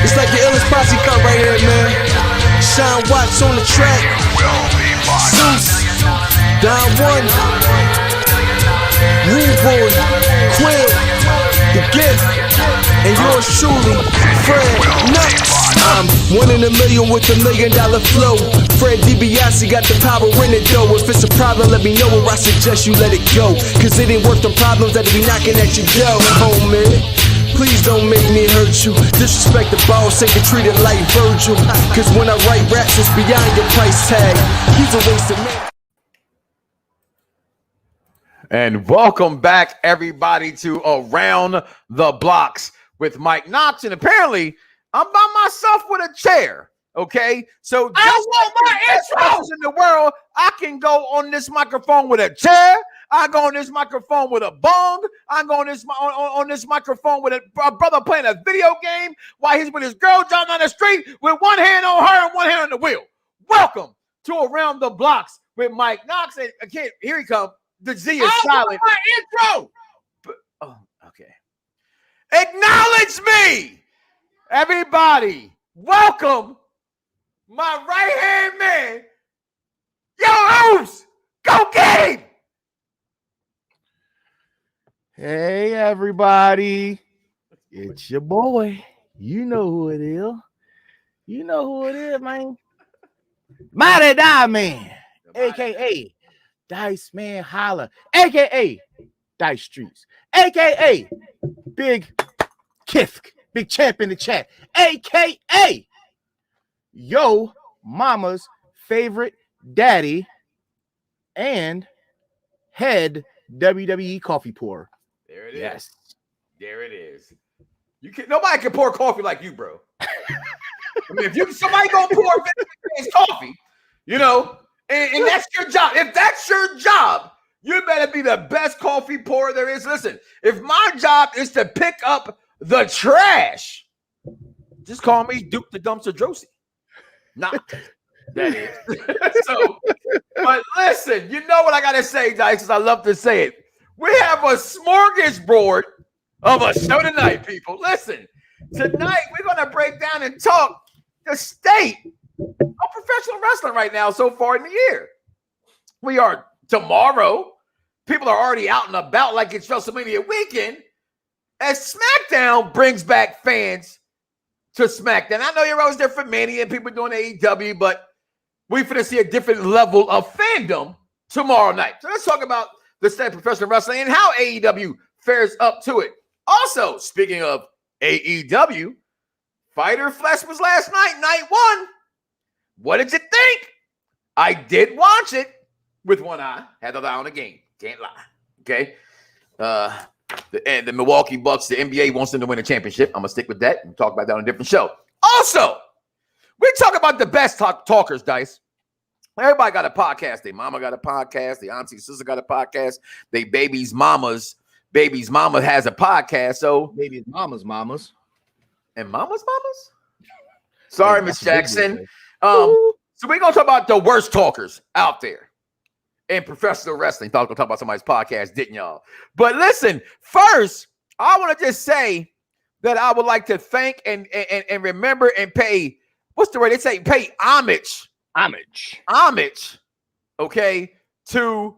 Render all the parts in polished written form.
It's like the illest posse come right here, man. Sean Watts on the track. Zeus, Don One, Rude Boy, Quill, The Gift, and yours truly, Fred Knoxxx. I'm 1 in a million with $1 million flow. Fred DiBiase got the power in it though. If it's a problem, let me know, or I suggest you let it go. Cause it ain't worth the problems that be knocking at your door, homie. Please don't make me hurt you. Disrespect the boss, ain't treated like Virgil. Cause when I write raps, it's beyond your price tag. He's a waste of man. And welcome back, everybody, to Around the Bloxxx with Mike Knoxxx. And apparently, I'm by myself with a chair. Okay, so just I want my intro in the world. I can go on this microphone with a chair. I go on this microphone with a bong. I go on this microphone with a brother playing a video game while he's with his girl driving down the street with one hand on her and one hand on the wheel. Welcome to Around the Bloxxx with Mike Knoxxx. And again, here he comes. The Z is silent. My intro. But, oh, okay. Acknowledge me, everybody. Welcome, my right-hand man. Yo, Oos, go get him. Hey, everybody. It's your boy. You know who it is. You know who it is, man. Mighty Die Man, a.k.a. Dice Man Holla, a.k.a. Dice Streets, a.k.a. Big Kifk, Big Champ in the chat, a.k.a. Yo Mama's favorite daddy and head WWE coffee pourer. There it is. Yes. There it is. Nobody can pour coffee like you, bro. I mean, if somebody gonna pour coffee, you know, and that's your job. If that's your job, you better be the best coffee pourer there is. Listen, if my job is to pick up the trash, just call me Duke the Dumpster Drosy. Nah, that is. So, but listen, you know what I gotta say, Dice, because I love to say it. We have a smorgasbord of a show tonight, people. Listen, tonight we're gonna break down and talk the state of professional wrestling right now so far in the year. We are tomorrow. People are already out and about like it's WrestleMania weekend as SmackDown brings back fans to SmackDown. I know you're always there for Mania and people doing AEW, but we're finna see a different level of fandom tomorrow night. So let's talk about the state of professional wrestling and how AEW fares up to it. Also, speaking of AEW, Fighter Flesh was last night, night one. What did you think? I did watch it with one eye. Had the other eye on the game. Can't lie. Okay. The Milwaukee Bucks, the NBA wants them to win a championship. I'm going to stick with that and talk about that on a different show. Also, we talk about the best talkers, Dice. Everybody got a podcast. Their mama got a podcast. The auntie sister got a podcast. They baby's mama has a podcast. So Baby's mamas. And mama's mamas? Sorry, Miss Jackson. So we're going to talk about the worst talkers out there in professional wrestling. Thought I was going to talk about somebody's podcast, didn't y'all? But listen, first, I want to just say that I would like to thank and remember and pay, what's the word? They say pay homage, okay, to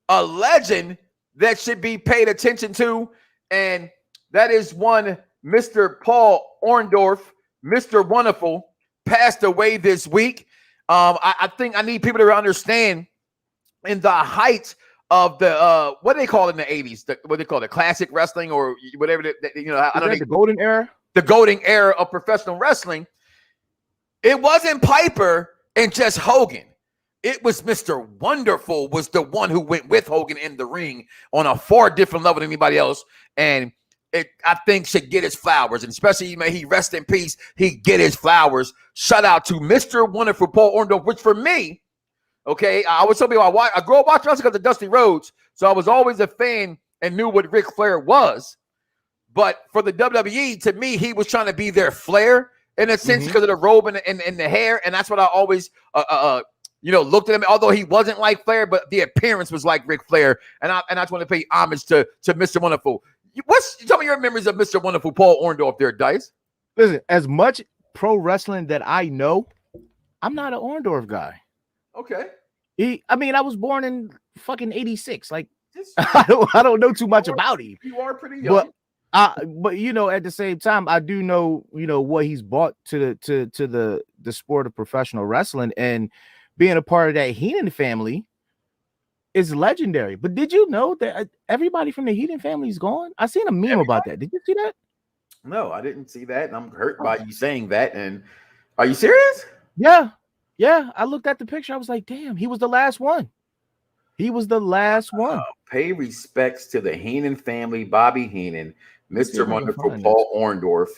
a legend that should be paid attention to, and that is one Mr. Paul Orndorff, Mr. Wonderful, passed away this week. I think I need people to understand in the height of the what do they call it in the 80s? What they call it, classic wrestling or whatever. I don't know. The golden era. The golden era of professional wrestling. It wasn't Piper and just Hogan. It was Mr. Wonderful was the one who went with Hogan in the ring on a far different level than anybody else, and I think should get his flowers, and especially may he rest in peace. He get his flowers. Shout out to Mr. Wonderful Paul Orndorff, which for me, okay, I always tell people I grew up watching wrestling because of Dusty Rhodes, so I was always a fan and knew what Ric Flair was. But for the WWE, to me, he was trying to be their Flair in a sense because of the robe and the hair, and that's what I always looked at him. Although he wasn't like Flair, but the appearance was like Ric Flair, and I just want to pay homage to Mr. Wonderful. Tell me your memories of Mr. Wonderful Paul Orndorff there, Dice. Listen, as much pro wrestling that I know, I'm not an Orndorff guy. Okay. I mean, I was born in fucking 86. Like, I don't know too much about him. You are pretty young. But you know, at the same time, I do know, you know, what he's brought to the sport of professional wrestling, and being a part of that Heenan family is legendary. But did you know that everybody from the Heenan family is gone? I seen a meme about that. Did you see that? No, I didn't see that, and I'm hurt by you saying that. And are you serious? Yeah. I looked at the picture. I was like, damn, he was the last one. He was the last one. Pay respects to the Heenan family, Bobby Heenan, Mr. Wonderful Paul Orndorff.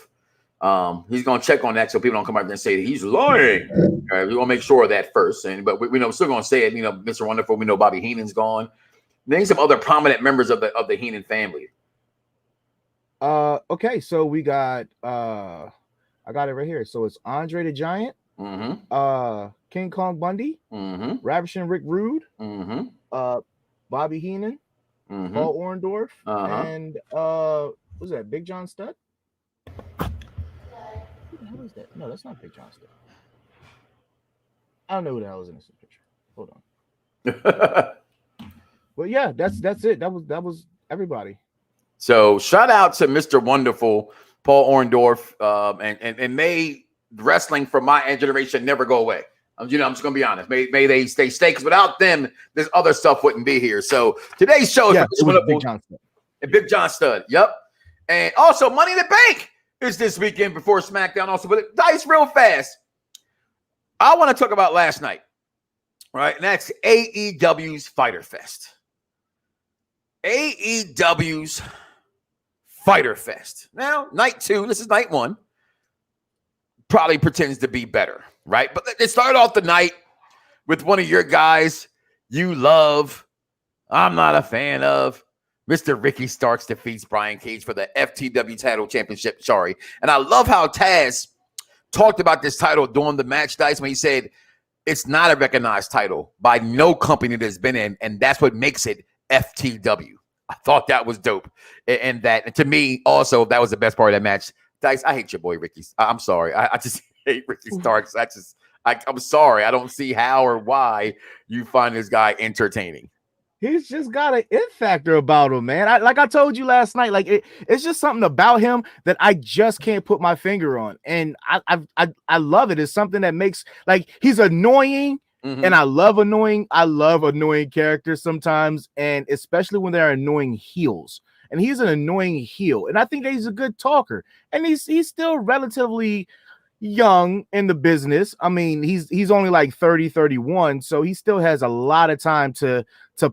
He's gonna check on that so people don't come out there and say that he's lying. We're gonna make sure of that first. But we know we're still gonna say it. You know, Mr. Wonderful. We know Bobby Heenan's gone. Name some other prominent members of the Heenan family. Okay, so we got I got it right here. So it's Andre the Giant, King Kong Bundy, Ravishing Rick Rude, Bobby Heenan, Paul Orndorff, and what's that? Big John Studd? Who the hell is that? No, that's not Big John Studd. I don't know who the hell is in this picture. Hold on. Well, yeah, that's it. That was everybody. So shout out to Mr. Wonderful Paul Orndorff, and may wrestling from my generation never go away. You know, I'm just gonna be honest. May they stay because without them, this other stuff wouldn't be here. So today's show is Big John Studd. And Big John Studd. Yep. And also Money in the Bank is this weekend before SmackDown. Also, but Dice real fast. I want to talk about last night, right? And that's AEW's Fyter Fest. AEW's Fyter Fest. Now, night 2, this is night 1, probably pretends to be better, right? But they started off the night with one of your guys you love, I'm not a fan of. Mr. Ricky Starks defeats Brian Cage for the FTW title championship. Sorry. And I love how Taz talked about this title during the match, Dice, when he said it's not a recognized title by no company that's been in, and that's what makes it FTW. I thought that was dope. And that, to me, also, that was the best part of that match. Dice, I hate your boy, Ricky. I'm sorry. I just hate Ricky Starks. I'm sorry. I don't see how or why you find this guy entertaining. He's just got an it factor about him, man. Like I told you last night, like it's just something about him that I just can't put my finger on. And I love it. It's something that makes, like, he's annoying. And I love annoying characters sometimes, and especially when they're annoying heels. And he's an annoying heel, and I think that he's a good talker. And he's still relatively young in the business. I mean, he's only like 30, 31, so he still has a lot of time to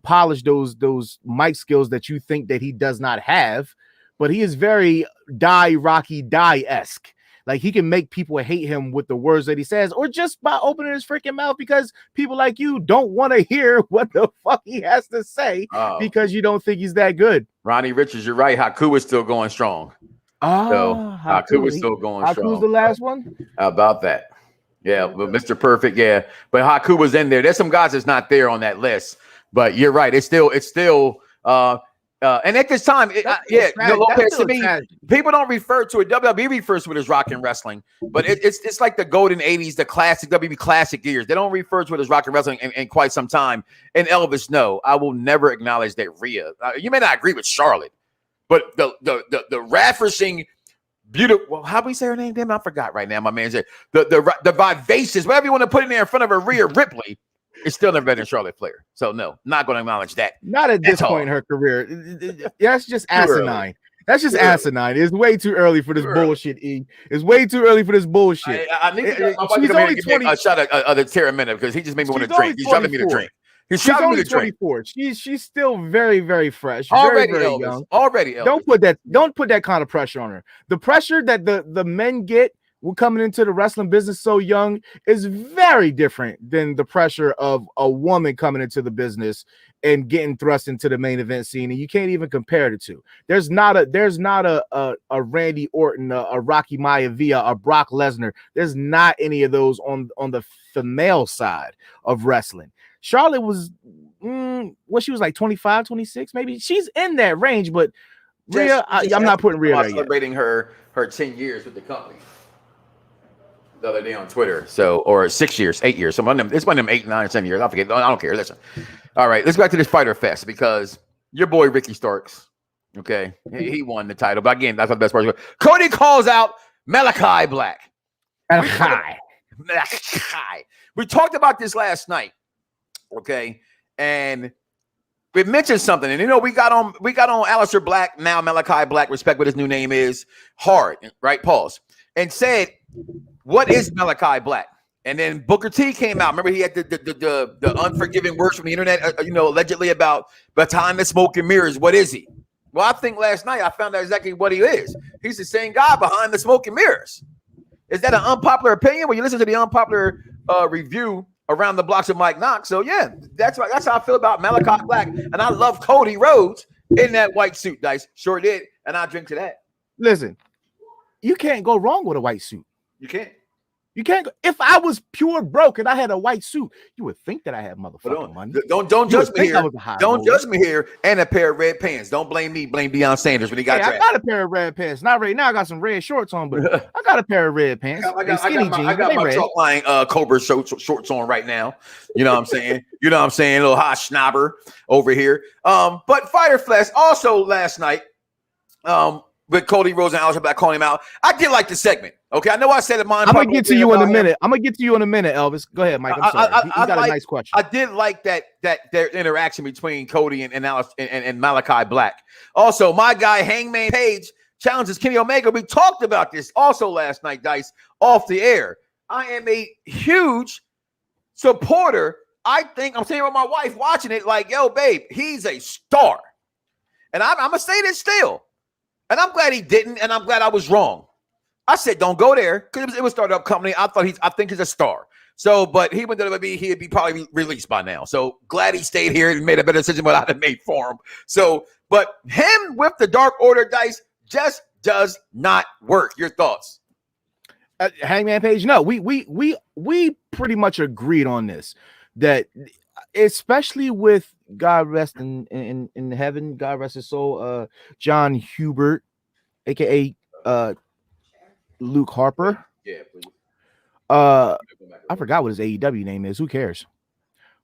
polish those mic skills that you think that he does not have. But he is very Rocky esque. Like, he can make people hate him with the words that he says, or just by opening his freaking mouth, because people like you don't want to hear what the fuck he has to say because you don't think he's that good. Ronnie Richards, you're right. Haku is still going strong. Haku is still going strong. Haku's the last one? How about that? Yeah, but Mr. Perfect, yeah. But Haku was in there. There's some guys that's not there on that list. But you're right. It's still and at this time, Lopez, to me, people don't refer to it. WWE refers to it as rock and wrestling, but it's like the golden 80s, the classic WWE classic years. They don't refer to it as rock and wrestling in quite some time. And Elvis, no, I will never acknowledge that Rhea. You may not agree with Charlotte, but the ravishing, beautiful. Well, how do we say her name? Damn, I forgot right now. My man said the vivacious, whatever you want to put in there in front of a Rhea Ripley. It's still never better than Charlotte Flair. So, no, not going to acknowledge that. Not at this point in her career. That's just asinine. That's just asinine. It's way too early for this bullshit, E. It's way too early for this bullshit. I need to she's only 20. A shot of Terra Mena because he just made me want to drink. He's trying to me to drink. She's only 24. She's still very, very fresh. Already very young. Already Elvis. Don't put that kind of pressure on her. The pressure that the men get when coming into the wrestling business so young is very different than the pressure of a woman coming into the business and getting thrust into the main event scene. And you can't even compare the two. There's not a Randy Orton, a Rocky Maivia, a Brock Lesnar. There's not any of those on the female side of wrestling. Charlotte was she was like 25, 26, maybe. She's in that range, but Rhea, I'm not putting Rhea there yet. Celebrating her 10 years with the company the other day on Twitter. So, or 6 years, 8 years. It's one of them 8, 9, 10 years. I forget. I don't care. Listen. All right, let's go back to this Fighter Fest because your boy Ricky Starks, okay, he won the title. But again, that's not the best part. Cody calls out Malachi Black. Malachi. We talked about this last night, okay, and we mentioned something, and we got on Aleister Black, now Malachi Black, respect what his new name is, hard, right? Pause, and said, "What is Malachi Black?" And then Booker T came out. Remember, he had the unforgiving words from the internet, allegedly about behind the smoke and mirrors. What is he? Well, I think last night I found out exactly what he is. He's the same guy behind the smoke and mirrors. Is that an unpopular opinion? When you listen to the unpopular review around the blocks of Mike Knoxxx. So yeah, that's how I feel about Malachi Black. And I love Cody Rhodes in that white suit, Dice. Sure did. And I drink to that. Listen, you can't go wrong with a white suit. You can't. You can't go. If I was pure broke and I had a white suit, you would think that I had motherfucking money. Don't judge me here. Don't judge me here. And a pair of red pants. Don't blame me. Blame Deion Sanders when he got drafted. I got a pair of red pants. Not right now. I got some red shorts on, but I got a pair of red pants. I got my chalk line Cobra shorts on right now. You know what I'm saying? A little hot schnabber over here. But Fighter Fest also last night. With Cody Rhodes and Aleister Black calling him out. I did like the segment. Okay, I know I said it. I'm gonna get to you in a minute. Elvis. Go ahead, Mike. I'm sorry. You got a nice question. I did like that their interaction between Cody and Malachi Black. Also, my guy Hangman Page challenges Kenny Omega. We talked about this also last night, Dice, off the air. I am a huge supporter. I think I'm saying with my wife watching it, like, yo, babe, he's a star, and I'm gonna say this still. And I'm glad he didn't, and I'm glad I was wrong. I said, don't go there, because it was a startup company. I think he's a star. So, but he went to WWE, he'd be probably released by now. So glad he stayed here and made a better decision than what I'd have made for him. So, but him with the Dark Order, Dice, just does not work. Your thoughts? Hangman Page, no, we pretty much agreed on this, that especially with God rest in heaven, God rest his soul, John Hubert, aka Luke Harper. Yeah, please. I forgot what his AEW name is. Who cares?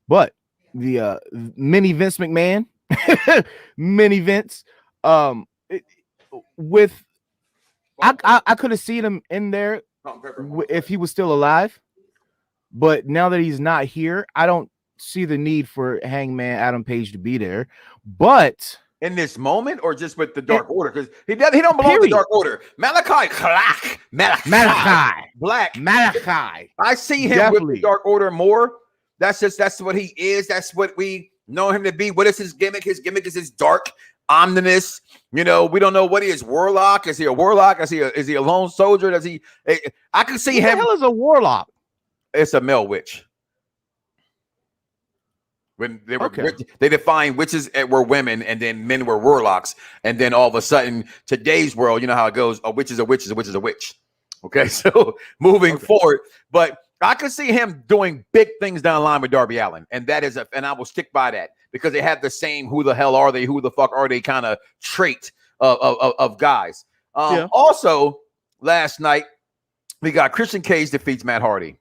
But the mini Vince McMahon, mini Vince, with I could have seen him in there if he was still alive, but now that he's not here, I don't see the need for Hangman Adam Page to be there. But in this moment, or just with the Dark Order, because he don't belong to the Dark Order. Malachi Black. I see him with the Dark Order more. That's what he is. That's what we know him to be. What is his gimmick? His gimmick is his dark omniness. We don't know what he is. Warlock? Is he a warlock? Is he a lone soldier? Does he? I can see him. What the hell is a warlock? It's a male witch. When they were, they defined witches were women, and then men were warlocks, and then all of a sudden, today's world, you know how it goes: a witch is a witch is a witch is a witch. Okay, so moving forward, but I could see him doing big things down the line with Darby Allin, and and I will stick by that because they have the same "who the hell are they? Who the fuck are they?" kind of trait of guys. Also, last night we got Christian Cage defeats Matt Hardy.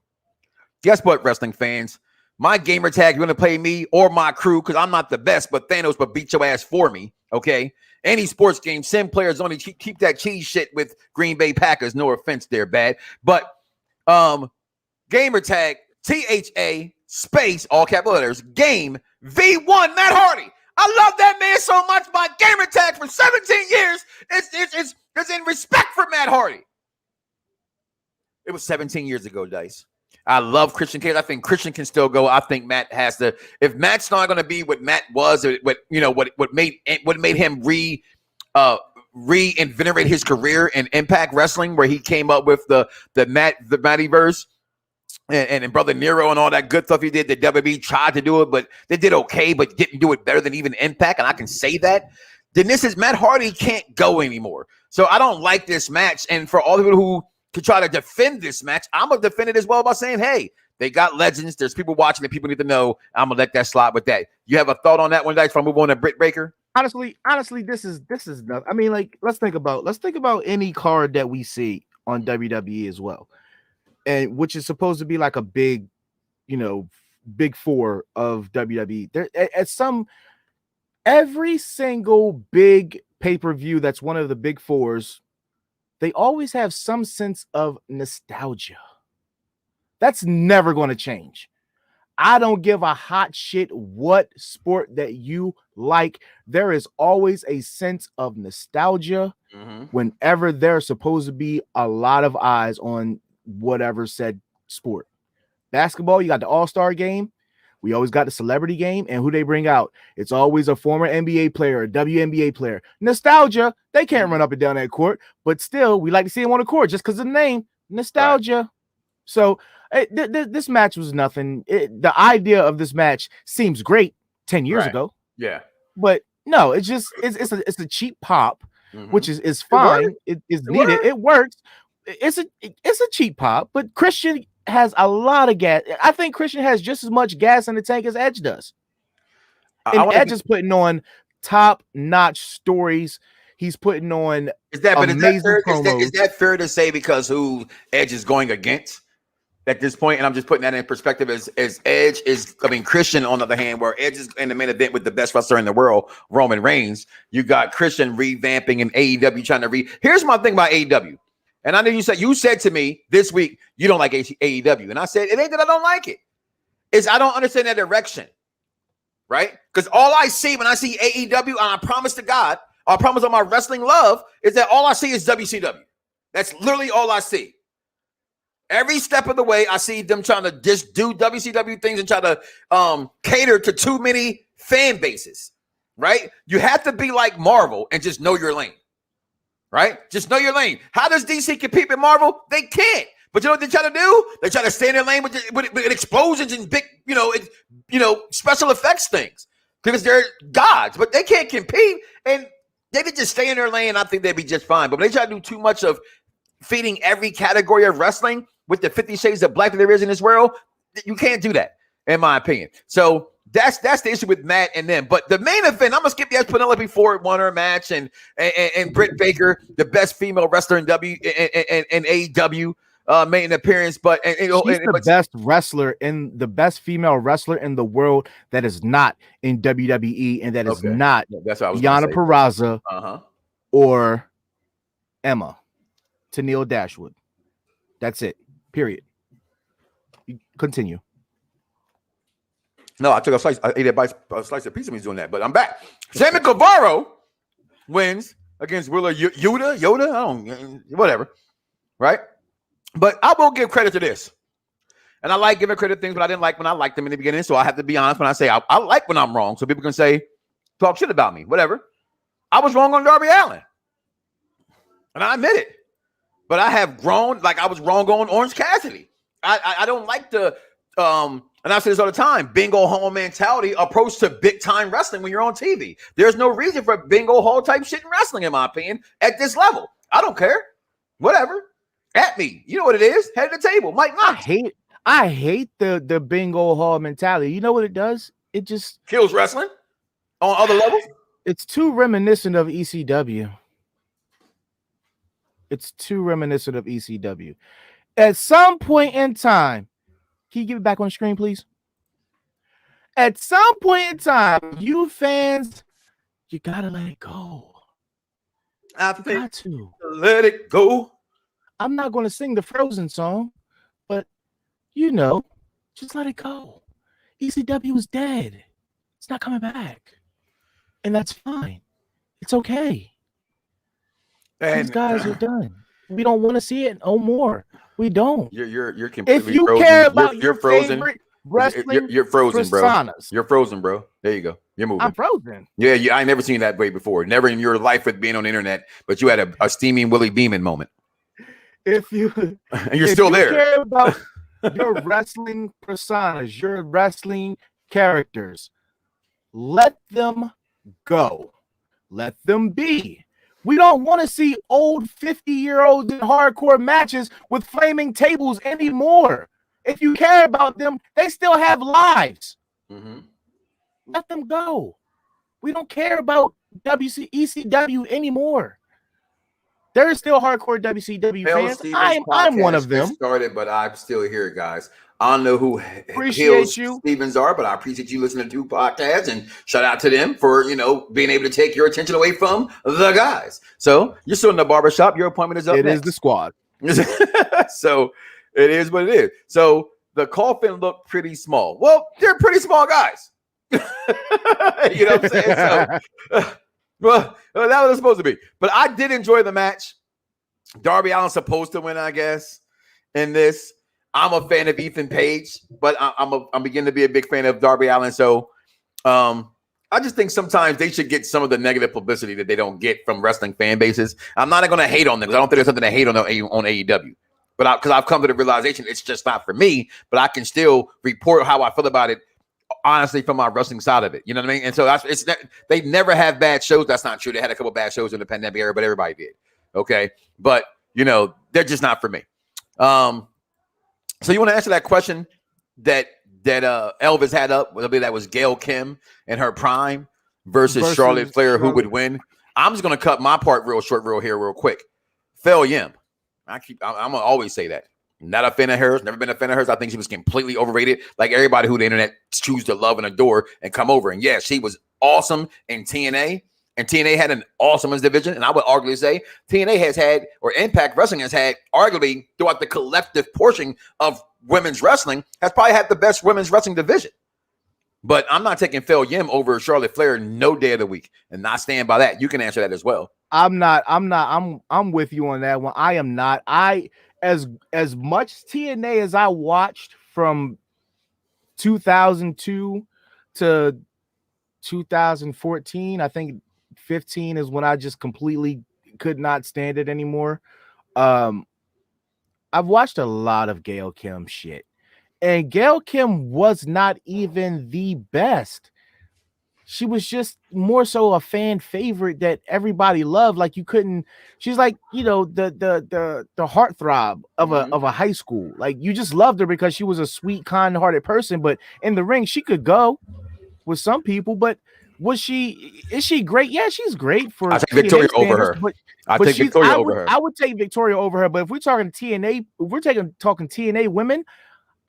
Guess what, wrestling fans? My gamer tag, you want to play me or my crew, because I'm not the best, but Thanos would beat your ass for me, okay? Any sports game, send players only keep that cheese shit with Green Bay Packers. No offense there, bad. But gamer tag, THA, space, all capital letters, game, V1, Matt Hardy. I love that man so much. My gamer tag for 17 years is in respect for Matt Hardy. It was 17 years ago, Dice. I love Christian Cage. I think Christian can still go. I think Matt has to. If Matt's not going to be what Matt was, or what made him reinvigorate his career in Impact Wrestling, where he came up with the Mattyverse and Brother Nero and all that good stuff he did. The WWE tried to do it, but they did okay, but didn't do it better than even Impact. And I can say that. Then this is Matt Hardy can't go anymore. So I don't like this match. And for all the people who to try to defend this match, I'm going to defend it as well by saying, hey, they got legends. There's people watching that people need to know. I'm going to let that slide with that. You have a thought on that one, Dice, before I move on to Britt Baker? honestly, this is nothing. I mean, like, let's think about any card that we see on WWE as well, and which is supposed to be like a big, big four of WWE. There at some every single big pay-per-view that's one of the big fours, they always have some sense of nostalgia. That's never going to change. I don't give a hot shit what sport that you like. There is always a sense of nostalgia whenever there's supposed to be a lot of eyes on whatever said sport. Basketball, you got the All-Star game. We always got the celebrity game, and who they bring out. It's always a former NBA player, a WNBA player. Nostalgia, they can't run up and down that court, but still, we like to see them on the court just because of the name. Nostalgia. Right. So this match was nothing. The idea of this match seems great 10 years ago. Yeah. But no, it's a cheap pop, which is fine. It is needed. It works. It's a cheap pop, but Christian has a lot of gas. I think Christian has just as much gas in the tank as Edge does. And Edge is putting on top-notch stories. He's putting on amazing promos. Is that fair to say because who Edge is going against at this point? And I'm just putting that in perspective as Edge is, Christian on the other hand, where Edge is in the main event with the best wrestler in the world, Roman Reigns. You got Christian revamping and AEW trying to Here's my thing about AEW. And I know you said to me this week, you don't like AEW. And I said, it ain't that I don't like it. It's I don't understand that direction. Right? Because all I see when I see AEW, and I promise to God, I promise on my wrestling love, is that all I see is WCW. That's literally all I see. Every step of the way, I see them trying to just do WCW things and try to cater to too many fan bases. Right? You have to be like Marvel and just know your lane. Right? Just know your lane. How does DC compete with Marvel? They can't. But you know what they try to do? They try to stay in their lane with explosions and big, special effects things because they're gods. But they can't compete, and they could just stay in their lane. I think they'd be just fine. But when they try to do too much of feeding every category of wrestling with the 50 Shades of Black that there is in this world, you can't do that, in my opinion. So that's the issue with Matt and them. But the main event, I'm gonna skip the Penelope Ford won her match and Britt Baker, the best female wrestler in AEW, made an appearance. But she's the best wrestler the best female wrestler in the world that is not in WWE, and that is not Yana Peraza or Emma Tennille Dashwood. That's it. Period. Continue. No, I took a slice. I ate a slice of pizza when he's doing that, but I'm back. Sammy Guevara wins against Willa Yoda. Whatever. Right? But I will give credit to this. And I like giving credit to things, but I didn't like when I liked them in the beginning. So I have to be honest when I say I like when I'm wrong. So people can say, talk shit about me, whatever. I was wrong on Darby Allin. And I admit it. But I have grown, like I was wrong on Orange Cassidy. I don't like the and I say this all the time, bingo hall mentality approach to big time wrestling when you're on TV. There's no reason for bingo hall type shit in wrestling, in my opinion, at this level. I don't care. Whatever. At me. You know what it is. Head of the table. Mike Knoxxx. I hate the bingo hall mentality. You know what it does? It just kills wrestling on other levels. It's too reminiscent of ECW. It's too reminiscent of ECW. At some point in time, can you give it back on the screen, please? At some point in time, you fans, you gotta let it go. I got to let it go. I'm not going to sing the Frozen song, but just let it go. ECW is dead. It's not coming back, and that's fine. It's okay. These guys are done. We don't want to see it no more. We don't. You're completely if you frozen. Care about you're frozen. Wrestling, you're frozen, personas. Bro. You're frozen, bro. There you go. You're moving. I'm frozen. Yeah. I ain't never seen that way before. Never in your life with being on the internet, but you had a steaming Willie Beeman moment. And you're still there. Care about your wrestling personas, your wrestling characters, let them go. Let them be. We don't want to see old 50-year-olds in hardcore matches with flaming tables anymore. If you care about them, they still have lives. Let them go. We don't care about ECW anymore. There is still hardcore WCW fans. I'm one of them. Started, but I'm still here, guys. I don't know who appreciate you Stevens are, but I appreciate you listening to podcasts, and shout out to them for being able to take your attention away from the guys. So you're still in the barbershop. Your appointment is up. It is the squad. So it is what it is. So the coffin looked pretty small. Well, they're pretty small guys. You know what I'm saying? So, well, that was supposed to be. But I did enjoy the match. Darby Allin's supposed to win, I guess, in this. I'm a fan of Ethan Page, but I'm beginning to be a big fan of Darby Allin. So I just think sometimes they should get some of the negative publicity that they don't get from wrestling fan bases. I'm not going to hate on them because I don't think there's something to hate on AEW. But because I've come to the realization it's just not for me, but I can still report how I feel about it honestly from my wrestling side of it. You know what I mean? And so they never have bad shows. That's not true. They had a couple bad shows in the pandemic era, but everybody did. Okay. But they're just not for me. So you want to answer that question that Elvis had up? Whether that was Gail Kim in her prime versus Charlotte Flair, who would win? I'm just going to cut my part real short, real quick. Phil Yim. I'm gonna always say that. Not a fan of hers. Never been a fan of hers. I think she was completely overrated. Like everybody who the internet choose to love and adore and come over. And yeah, she was awesome in TNA. And TNA had an awesome women's division. And I would arguably say TNA has had, or Impact Wrestling has had, arguably throughout the collective portion of women's wrestling, has probably had the best women's wrestling division. But I'm not taking Phil Yim over Charlotte Flair no day of the week. And I stand by that. You can answer that as well. I'm with you on that one. I am not. As much TNA as I watched from 2002 to 2014, I think 15 is when I just completely could not stand it anymore. I've watched a lot of Gail Kim shit, and Gail Kim was not even the best. She was just more so a fan favorite that everybody loved. Like she's like, the heartthrob of a high school. Like you just loved her because she was a sweet, kind-hearted person. But in the ring, she could go with some people. But is she great? Yeah, she's great for. I take Victoria over her. I would take Victoria over her. But if we're talking TNA, talking TNA women,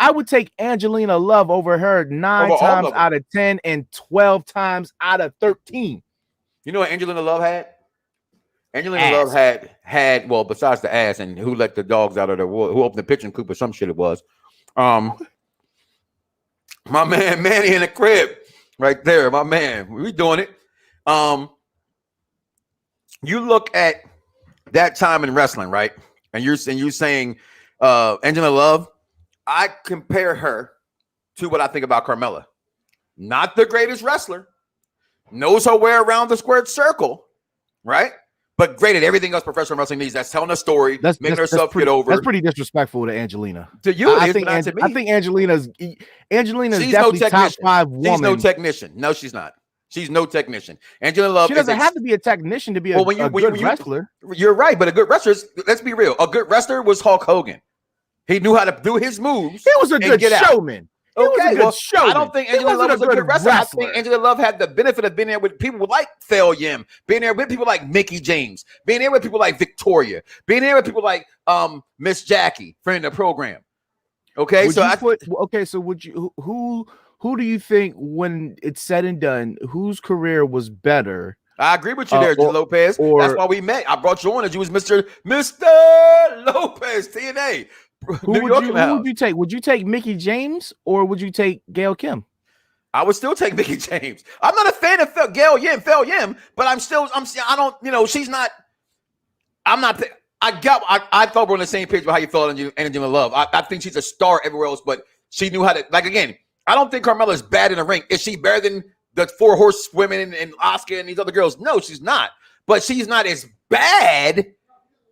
I would take Angelina Love over her 9 times out of 10 and 12 times out of 13. You know what Angelina Love had? Angelina Love had well, besides the ass and who let the dogs out of the who opened the pitching coop or some shit it was. My man Manny in the crib right there. My man, we doing it. You look at that time in wrestling, right? And you're saying Angelina Love. I compare her to what I think about Carmella. Not the greatest wrestler, knows her way around the squared circle, right? But great at everything else professional wrestling needs. That's telling a story, making herself get over. That's pretty disrespectful to Angelina. To you, I think Angelina's definitely no top 5 woman. She's no technician. No, she's not. She's no technician. Angelina Love. She doesn't have to be a technician to be a good wrestler. You're right, but a good wrestler. Let's be real. A good wrestler was Hulk Hogan. He knew how to do his moves. He was a good showman. I don't think Angelina Love was a good wrestler. I think Angelina Love had the benefit of being there with people like Phil Yim, being there with people like Mickie James, being there with people like Victoria, being there with people like Miss Jackie, friend of the program. Okay, who do you think, when it's said and done, whose career was better? I agree with you there, Lopez. That's why we met. I brought you on as you was Mr. Lopez, TNA. Who would you take? Would you take Mickie James or would you take Gail Kim? I would still take Mickie James. I'm not a fan of Phil Yim, but I don't, she's not, I'm not, I thought we're on the same page about how you felt on Angelina Love. I think she's a star everywhere else, but she knew how to, like, again, I don't think Carmella's bad in the ring. Is she better than the 4 horsewomen and Asuka and these other girls? No, she's not. But she's not as bad,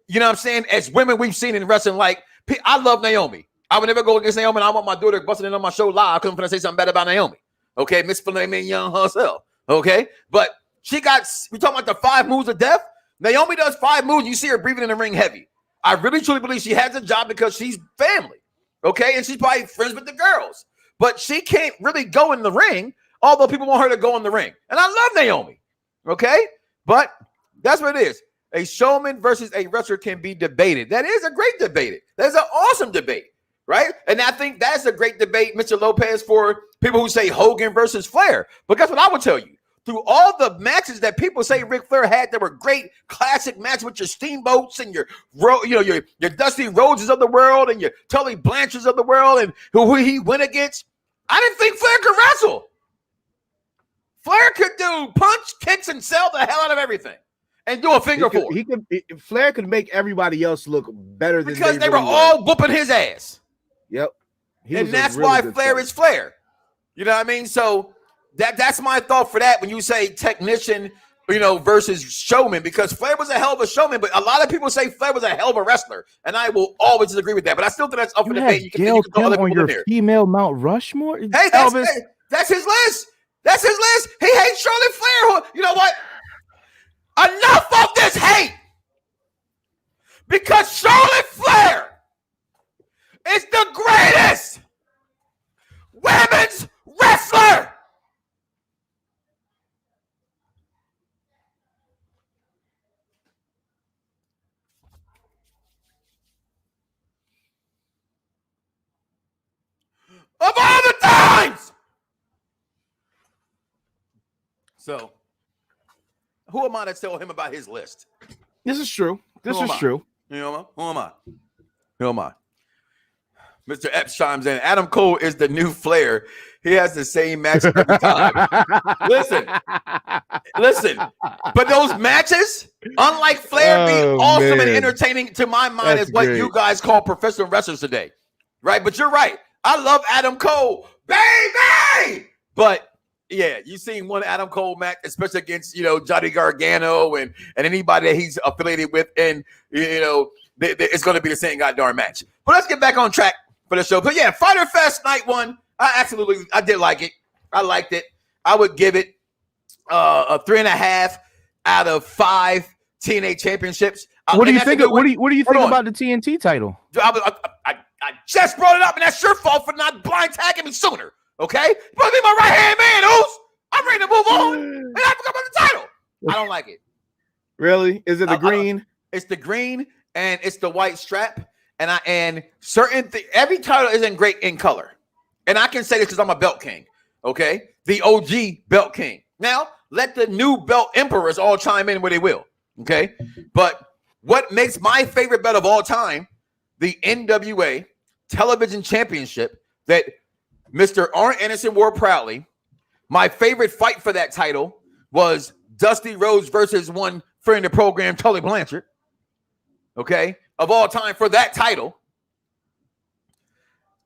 you know what I'm saying, as women we've seen in wrestling. Like, I love Naomi. I would never go against Naomi, and I want my daughter busting in on my show live because I'm going to say something bad about Naomi. Okay, Miss Filet Young herself. Okay, but we talking about the 5 moves of death. Naomi does 5 moves. You see her breathing in the ring heavy. I really truly believe she has a job because she's family. Okay, and she's probably friends with the girls, but she can't really go in the ring. Although people want her to go in the ring, and I love Naomi. Okay, But that's what it is. A showman versus a wrestler can be debated. That is a great debate. That's an awesome debate, right? And I think that's a great debate, Mr. Lopez, for people who say Hogan versus Flair. But guess what I will tell you? Through all the matches that people say Ric Flair had, that were great classic matches with your Steamboats and your Dusty Rhodeses of the world and your Tully Blanchards of the world and who he went against. I didn't think Flair could wrestle. Flair could do punch, kicks, and sell the hell out of everything. And do a finger four. Flair could make everybody else look better than because they were all whooping his ass. Yep. And that's really why Flair is Flair. You know what I mean? So that's my thought for that when you say technician, versus showman, because Flair was a hell of a showman, but a lot of people say Flair was a hell of a wrestler, and I will always disagree with that. But I still think that's up for debate. You can throw other people in there. Female Mount Rushmore? Hey, that's his list. That's his list. He hates Charlotte Flair. You know what? Enough of this hate, because Charlotte Flair is the greatest women's wrestler. Of all the times. So, who am I to tell him about his list? This is true. This is true. Who am I? Mr. Epps chimes in. Adam Cole is the new Flair. He has the same match every time. Listen. But those matches, unlike Flair, being awesome and entertaining, to my mind, is what you guys call professional wrestlers today. Right? But you're right. I love Adam Cole, baby. But yeah, you've seen one Adam Cole match, especially against Johnny Gargano and anybody that he's affiliated with, and it's going to be the same goddamn match. But let's get back on track for the show. But yeah, Fyter Fest Night 1, I did like it. I liked it. I would give it a 3.5 out of 5 TNA championships. What do you think? What do you think about the TNT title? I just brought it up, and that's your fault for not blind tagging me sooner. Okay? You're supposed to be my right-hand man, Oos. I'm ready to move on, and I forgot about the title. I don't like it. Really? Is it the green? It's the green, and it's the white strap. And every title isn't great in color. And I can say this because I'm a belt king. Okay? The OG belt king. Now, let the new belt emperors all chime in where they will. Okay? But what makes my favorite belt of all time, the NWA Television Championship that Mr. Arn Anderson wore proudly. My favorite fight for that title was Dusty Rhodes versus one friend of the program, Tully Blanchard. Okay? Of all time for that title.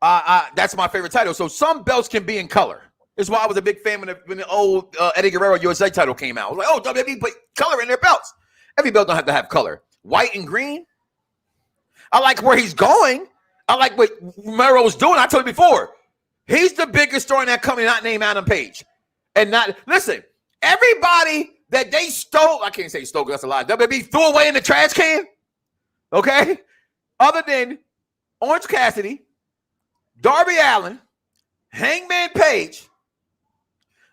That's my favorite title. So some belts can be in color. That's why I was a big fan when the old Eddie Guerrero USA title came out. I was like, oh, WWE put color in their belts. Every belt don't have to have color. White and green. I like where he's going. I like what Mero's doing. I told you before. He's the biggest star in that company, not named Adam Page. And listen, everybody that they stole, I can't say stole because that's a lie. WWE threw away in the trash can. Okay? Other than Orange Cassidy, Darby Allin, Hangman Page.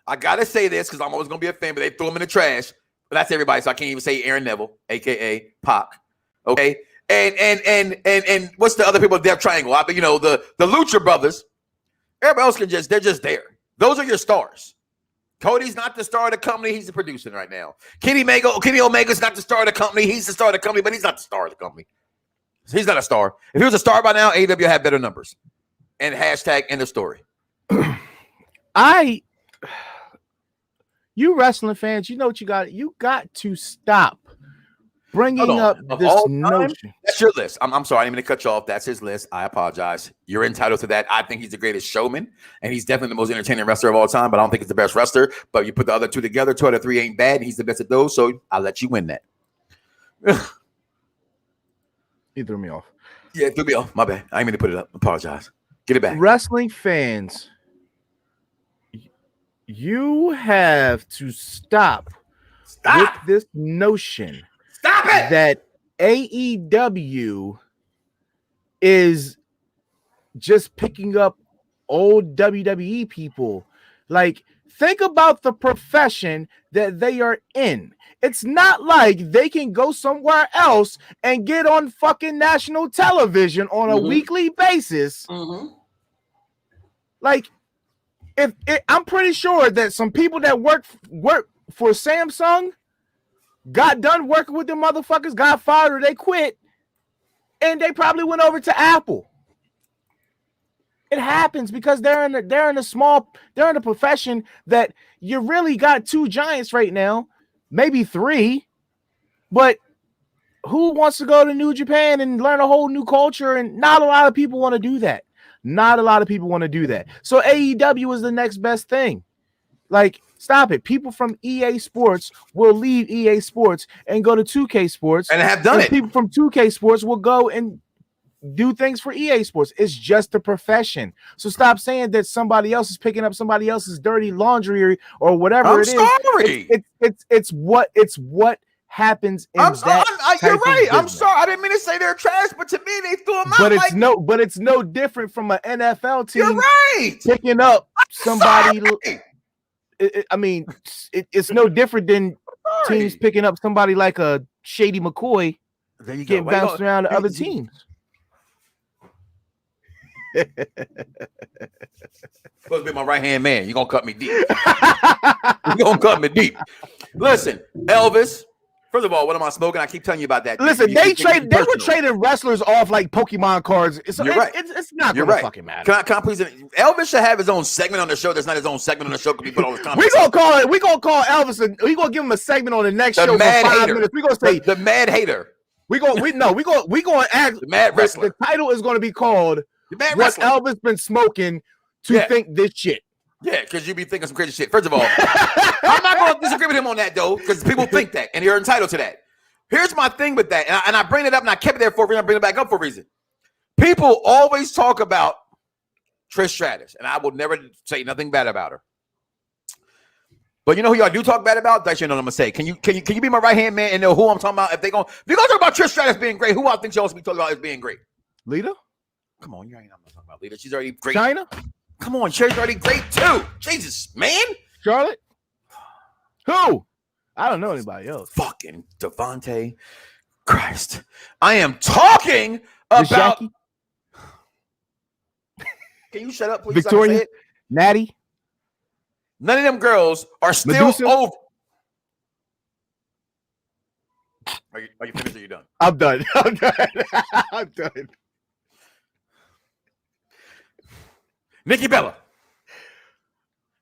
I got to say this because I'm always going to be a fan, but they threw him in the trash. But that's everybody, so I can't even say Aaron Neville, a.k.a. Pac. Okay? And what's the other people? Death Triangle. The Lucha Brothers. Everybody else they're just there. Those are your stars. Cody's not the star of the company. He's the producer right now. Kenny Omega's not the star of the company. He's the star of the company, but he's not the star of the company. He's not a star. If he was a star by now, AEW had better numbers. And hashtag end of story. You wrestling fans, you know what you got? You got to stop bringing up this notion. That's your list. I'm sorry. I didn't mean to cut you off. That's his list. I apologize. You're entitled to that. I think he's the greatest showman, and he's definitely the most entertaining wrestler of all time, but I don't think he's the best wrestler. But you put the other two together, 2 out of 3 ain't bad, and he's the best at those, so I'll let you win that. He threw me off. Yeah, it threw me off. My bad. I didn't mean to put it up. Apologize. Get it back. Wrestling fans, you have to stop with this notion. Stop it! That AEW is just picking up old WWE people. Like, think about the profession that they are in. It's not like they can go somewhere else and get on fucking national television on a weekly basis. Like, I'm pretty sure that some people that work for Samsung got done working with the motherfuckers, got fired, or they quit, and they probably went over to Apple. It happens because they're in a profession that you really got two giants right now, maybe three, but who wants to go to New Japan and learn a whole new culture? And not a lot of people want to do that. Not a lot of people want to do that. So AEW is the next best thing. Like, stop it. People from EA Sports will leave EA Sports and go to 2K Sports. And have done it. People from 2K Sports will go and do things for EA Sports. It's just a profession. So stop saying that somebody else is picking up somebody else's dirty laundry or whatever it is. Sorry. It's what happens in that you're right. I'm sorry. I didn't mean to say they're trash, but to me they threw them out. But it's no different from an NFL team. You're right. Picking up somebody. It's no different than teams picking up somebody like a Shady McCoy. There you get bounced around to other teams. Supposed to be my right-hand man. You're gonna cut me deep. You're gonna cut me deep. Listen, Elvis. First of all, what am I smoking? I keep telling you about that. Listen, they were trading wrestlers off like Pokemon cards. You're right. It's not gonna fucking matter. Can I please? Elvis should have his own segment on the show. That's not his own segment on the show. Because we put all his comments. We gonna call Elvis and we gonna give him a segment on the next show for 5 minutes. We gonna say the Mad Hater. We gonna act. The Mad Wrestler. The title is gonna be called The Mad What Wrestler. Elvis Been Smoking to Think This Shit. Yeah, because you be thinking some crazy shit. First of all, I'm not going to disagree with him on that, though, because people think that, and you're entitled to that. Here's my thing with that, and I bring it up, and I kept it there for a reason. I bring it back up for a reason. People always talk about Trish Stratus, and I will never say nothing bad about her. But you know who y'all do talk bad about? That's you know what I'm gonna say. Can you be my right hand man and know who I'm talking about? If you're gonna talk about Trish Stratus being great, who I think y'all should be talking about as being great? Lita? Come on, you ain't talking about Lita. She's already great. China? Come on, Cherry's already great too. Jesus, man. Charlotte? Who? I don't know anybody else. Fucking Devontae. Christ. I am talking about. Can you shut up, please? Victoria? Natty? None of them girls are still Medusa? over. Are you finished or you done? I'm done. I'm done. Nikki Bella.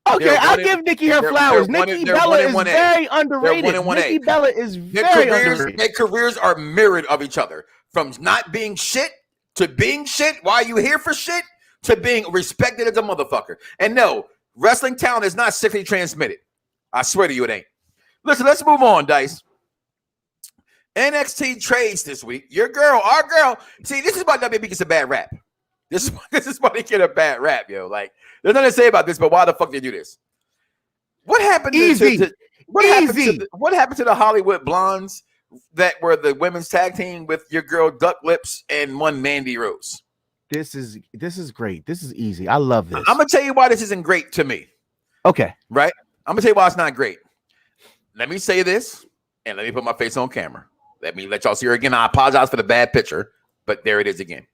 Okay, I'll give Nikki her flowers. Nikki Bella is very underrated. Nikki Bella is very underrated. Their careers are mirrored of each other. From not being shit to being shit, why are you here for shit, to being respected as a motherfucker. And no, wrestling talent is not sexually transmitted. I swear to you it ain't. Listen, let's move on, Dice. NXT trades this week. Your girl, our girl. See, this is why WB gets a bad rap. This is why they get a bad rap, yo. Like, there's nothing to say about this, but why the fuck they do this? What happened what happened to the Hollywood Blondes that were the women's tag team with your girl Duck Lips and one Mandy Rose? This is great. This is easy. I love this. I'm gonna tell you why this isn't great to me. Okay. Right? I'm gonna tell you why it's not great. Let me say this, and let me put my face on camera. Let me let y'all see her again. I apologize for the bad picture, but there it is again.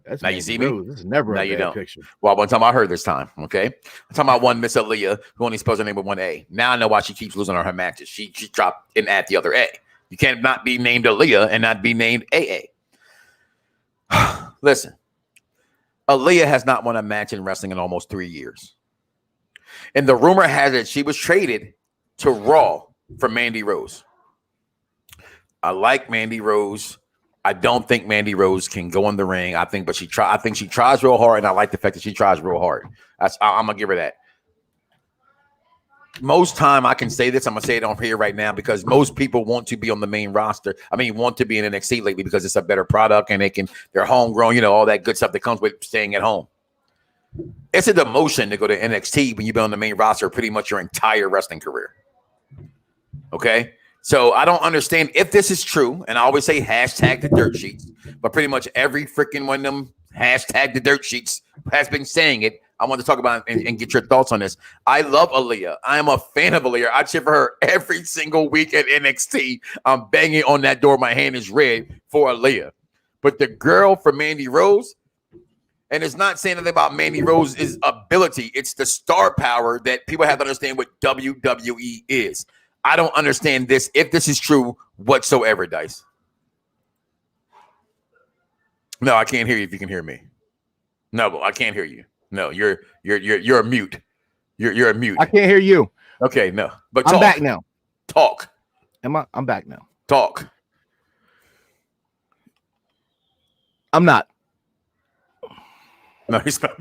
That's now you see me? This is never now a you bad don't. picture. Well, one time I heard this time, okay? I'm talking about one Miss Aaliyah, who only spells her name with one A. Now I know why she keeps losing on her matches. She dropped in at the other A. You can't not be named Aaliyah and not be named AA. Listen, Aaliyah has not won a match in wrestling in almost 3 years. And the rumor has it she was traded to Raw for Mandy Rose. I like Mandy Rose. I don't think Mandy Rose can go in the ring. I think she tries real hard, and I like the fact that she tries real hard. I'm gonna give her that. Most time I can say this, I'm gonna say it on here right now because most people want to be on the main roster. I mean, want to be in NXT lately because it's a better product and they're homegrown, all that good stuff that comes with staying at home. It's a demotion to go to NXT when you've been on the main roster pretty much your entire wrestling career. Okay. So I don't understand if this is true, and I always say hashtag the dirt sheets, but pretty much every freaking one of them hashtag the dirt sheets has been saying it. I want to talk about and get your thoughts on this. I love Aaliyah. I am a fan of Aaliyah. I cheer for her every single week at NXT. I'm banging on that door. My hand is red for Aaliyah. But the girl for Mandy Rose, and it's not saying anything about Mandy Rose's ability. It's the star power that people have to understand what WWE is. I don't understand this, if this is true whatsoever, Dice. No, I can't hear you if you can hear me. No, I can't hear you. No, you're a mute. You're a mute. I can't hear you. Okay, no. But I'm talk. back now. Talk. I'm back now. Talk. I'm not. No, he's not.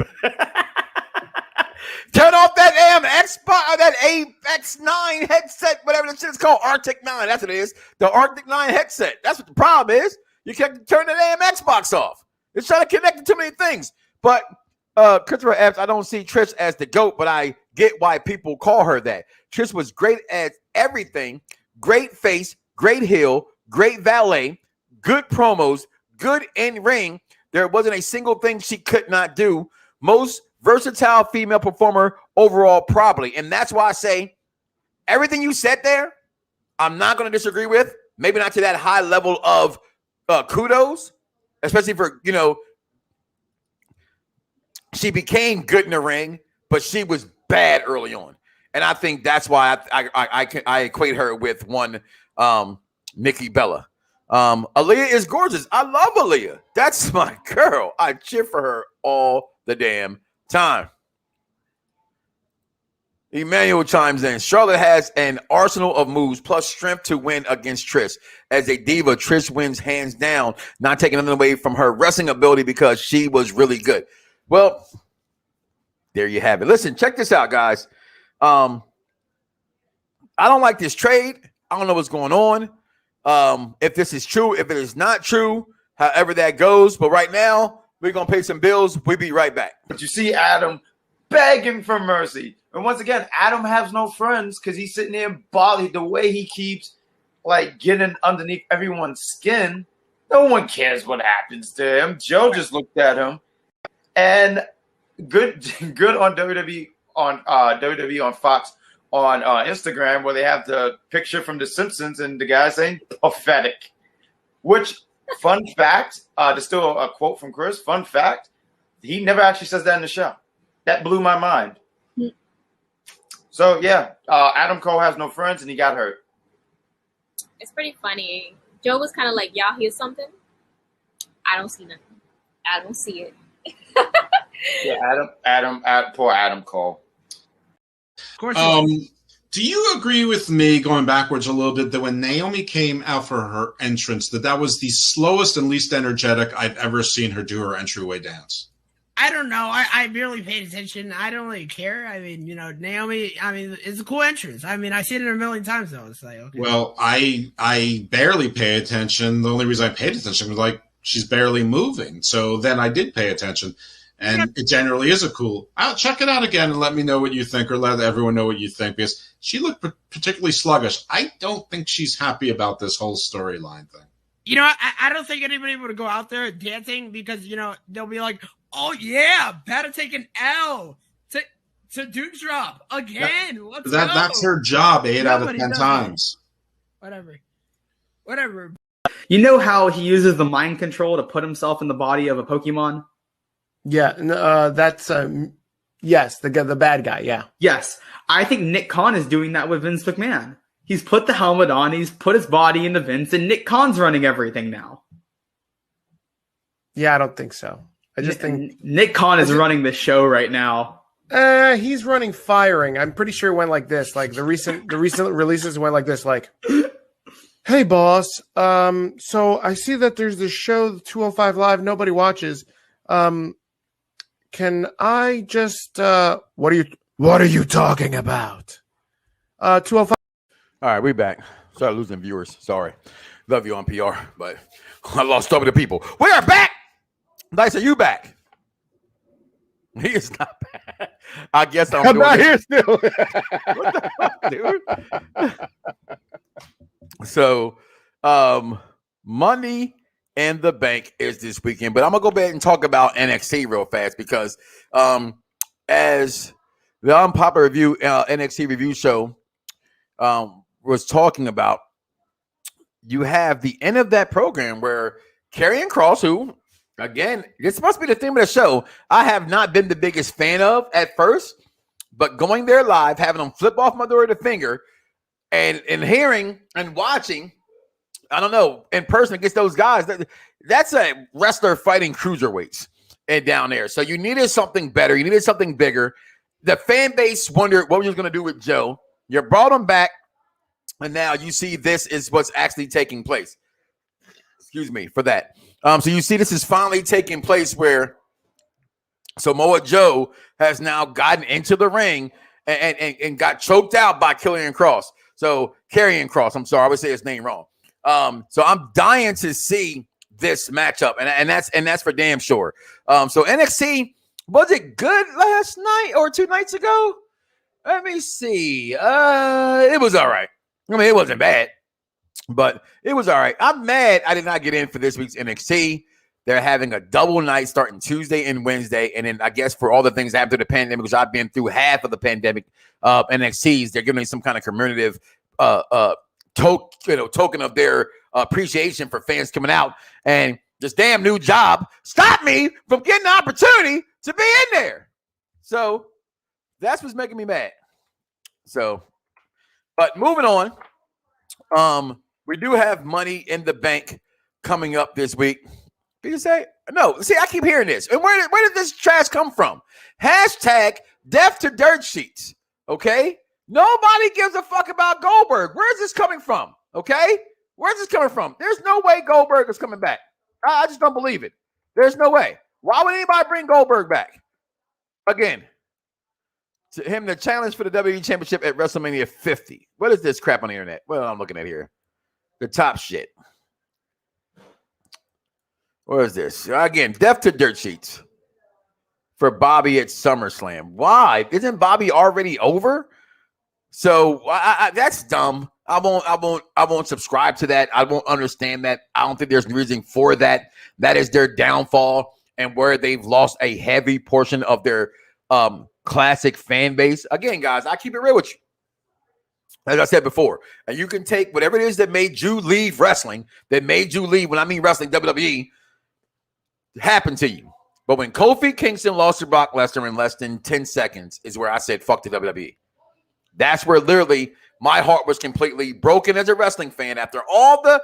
Turn off that damn Xbox, that AX9 headset, whatever the shit is called, Arctic 9. That's what it is. The Arctic 9 headset. That's what the problem is. You can't turn the damn Xbox off. It's trying to connect to too many things. But Christopher Epps, I don't see Trish as the GOAT, but I get why people call her that. Trish was great at everything. Great face, great heel, great valet, good promos, good in ring. There wasn't a single thing she could not do. Most versatile female performer overall, probably. And that's why I say everything you said there, I'm not going to disagree with. Maybe not to that high level of kudos, especially for, she became good in the ring, but she was bad early on. And I think that's why I equate her with one Nikki Bella. Aaliyah is gorgeous. I love Aaliyah. That's my girl. I cheer for her all the damn time. Emmanuel chimes in. Charlotte has an arsenal of moves plus strength to win against Trish. As a diva, Trish wins hands down, not taking nothing away from her wrestling ability because she was really good. Well, there you have it. Listen, check this out, guys. I don't like this trade. I don't know what's going on. If this is true, if it is not true, however that goes. But right now, we're going to pay some bills. We'll be right back. But you see Adam begging for mercy. And once again, Adam has no friends because he's sitting there bothered the way he keeps getting underneath everyone's skin. No one cares what happens to him. Joe just looked at him. And good on WWE on Fox on Instagram where they have the picture from The Simpsons and the guy saying pathetic. Which, fun fact, there's still a quote from Chris. Fun fact, he never actually says that in the show. That blew my mind. So, yeah, Adam Cole has no friends, and he got hurt. It's pretty funny. Joe was kind of like, y'all hear something? I don't see nothing. I don't see it. Yeah, poor Adam Cole. Of course. Do you agree with me, going backwards a little bit, that when Naomi came out for her entrance, that was the slowest and least energetic I've ever seen her do her entryway dance? I don't know. I barely paid attention. I don't really care. I mean, Naomi, it's a cool entrance. I mean, I've seen it a million times, though. It's like, okay. Well, I barely pay attention. The only reason I paid attention was she's barely moving. So then I did pay attention. And it generally is a cool. I'll check it out again and let me know what you think, or let everyone know what you think, because she looked particularly sluggish. I don't think she's happy about this whole storyline thing. I don't think anybody would go out there dancing because, they'll be like, oh, yeah, better take an L to Doudrop again. Let's go. That's her job 8 out of 10 times. Whatever. You know how he uses the mind control to put himself in the body of a Pokemon? Yeah, that's yes, the bad guy. Yeah. Yes, I think Nick Khan is doing that with Vince McMahon. He's put the helmet on, he's put his body into Vince, and Nick Khan's running everything now. Yeah, I don't think so. I just think Nick Khan is running the show right now. He's running firing. I'm pretty sure it went like this. Like the recent releases went like this. Like, hey boss, so I see that there's this show 205 Live nobody watches. Can I just what are you talking about? 205. All right, we back. Sorry, losing viewers. Sorry. Love you on PR, but I lost over the people. We are back. Dice, are you back? He is not back. I guess I'm not here still. What the fuck, dude? So, Money in the Bank is this weekend, but I'm gonna go back and talk about NXT real fast because as the unpopular review NXT review show was talking about, you have the end of that program where Karrion Kross, who, again, this must be the theme of the show, I have not been the biggest fan of at first, but going there live, having them flip off my door with a finger, and hearing and watching, I don't know, in person against those guys, that's a wrestler fighting cruiserweights and down there. So you needed something better. You needed something bigger. The fan base wondered what we was going to do with Joe. You brought him back, and now you see this is what's actually taking place. Excuse me for that. So you see this is finally taking place where Samoa Joe has now gotten into the ring and got choked out by Karrion Kross. So Karrion Kross, I'm sorry, I would say his name wrong. So I'm dying to see this matchup, and that's for damn sure. So NXT, was it good last night or 2 nights ago? Let me see. It was all right. I mean, it wasn't bad, but it was all right. I'm mad I did not get in for this week's NXT. They're having a double night starting Tuesday and Wednesday, and then I guess for all the things after the pandemic, because I've been through half of the pandemic NXTs, they're giving me some kind of commemorative token of their appreciation for fans coming out, and this damn new job stopped me from getting the opportunity to be in there. So that's what's making me mad. So, but moving on, we do have Money in the Bank coming up this week. Did you say? No. See, I keep hearing this. And where did this trash come from? Hashtag death to dirt sheets. Okay? Nobody gives a fuck about Goldberg. Where's this coming from? Okay? Where's this coming from? There's no way Goldberg is coming back. I just don't believe it. There's no way. Why would anybody bring Goldberg back? Again, to him, the challenge for the WWE Championship at WrestleMania 50. What is this crap on the internet? What am I looking at here? The top shit. What is this? Again, death to dirt sheets for Bobby at SummerSlam. Why? Isn't Bobby already over? So that's dumb. I won't subscribe to that. I won't understand that. I don't think there's reason for that. That is their downfall and where they've lost a heavy portion of their classic fan base. Again, guys, I keep it real with you. As I said before, and you can take whatever it is that made you leave wrestling, that made you leave, when I mean wrestling, WWE, happened to you. But when Kofi Kingston lost to Brock Lesnar in less than 10 seconds is where I said, fuck the WWE. That's where literally my heart was completely broken as a wrestling fan. After all the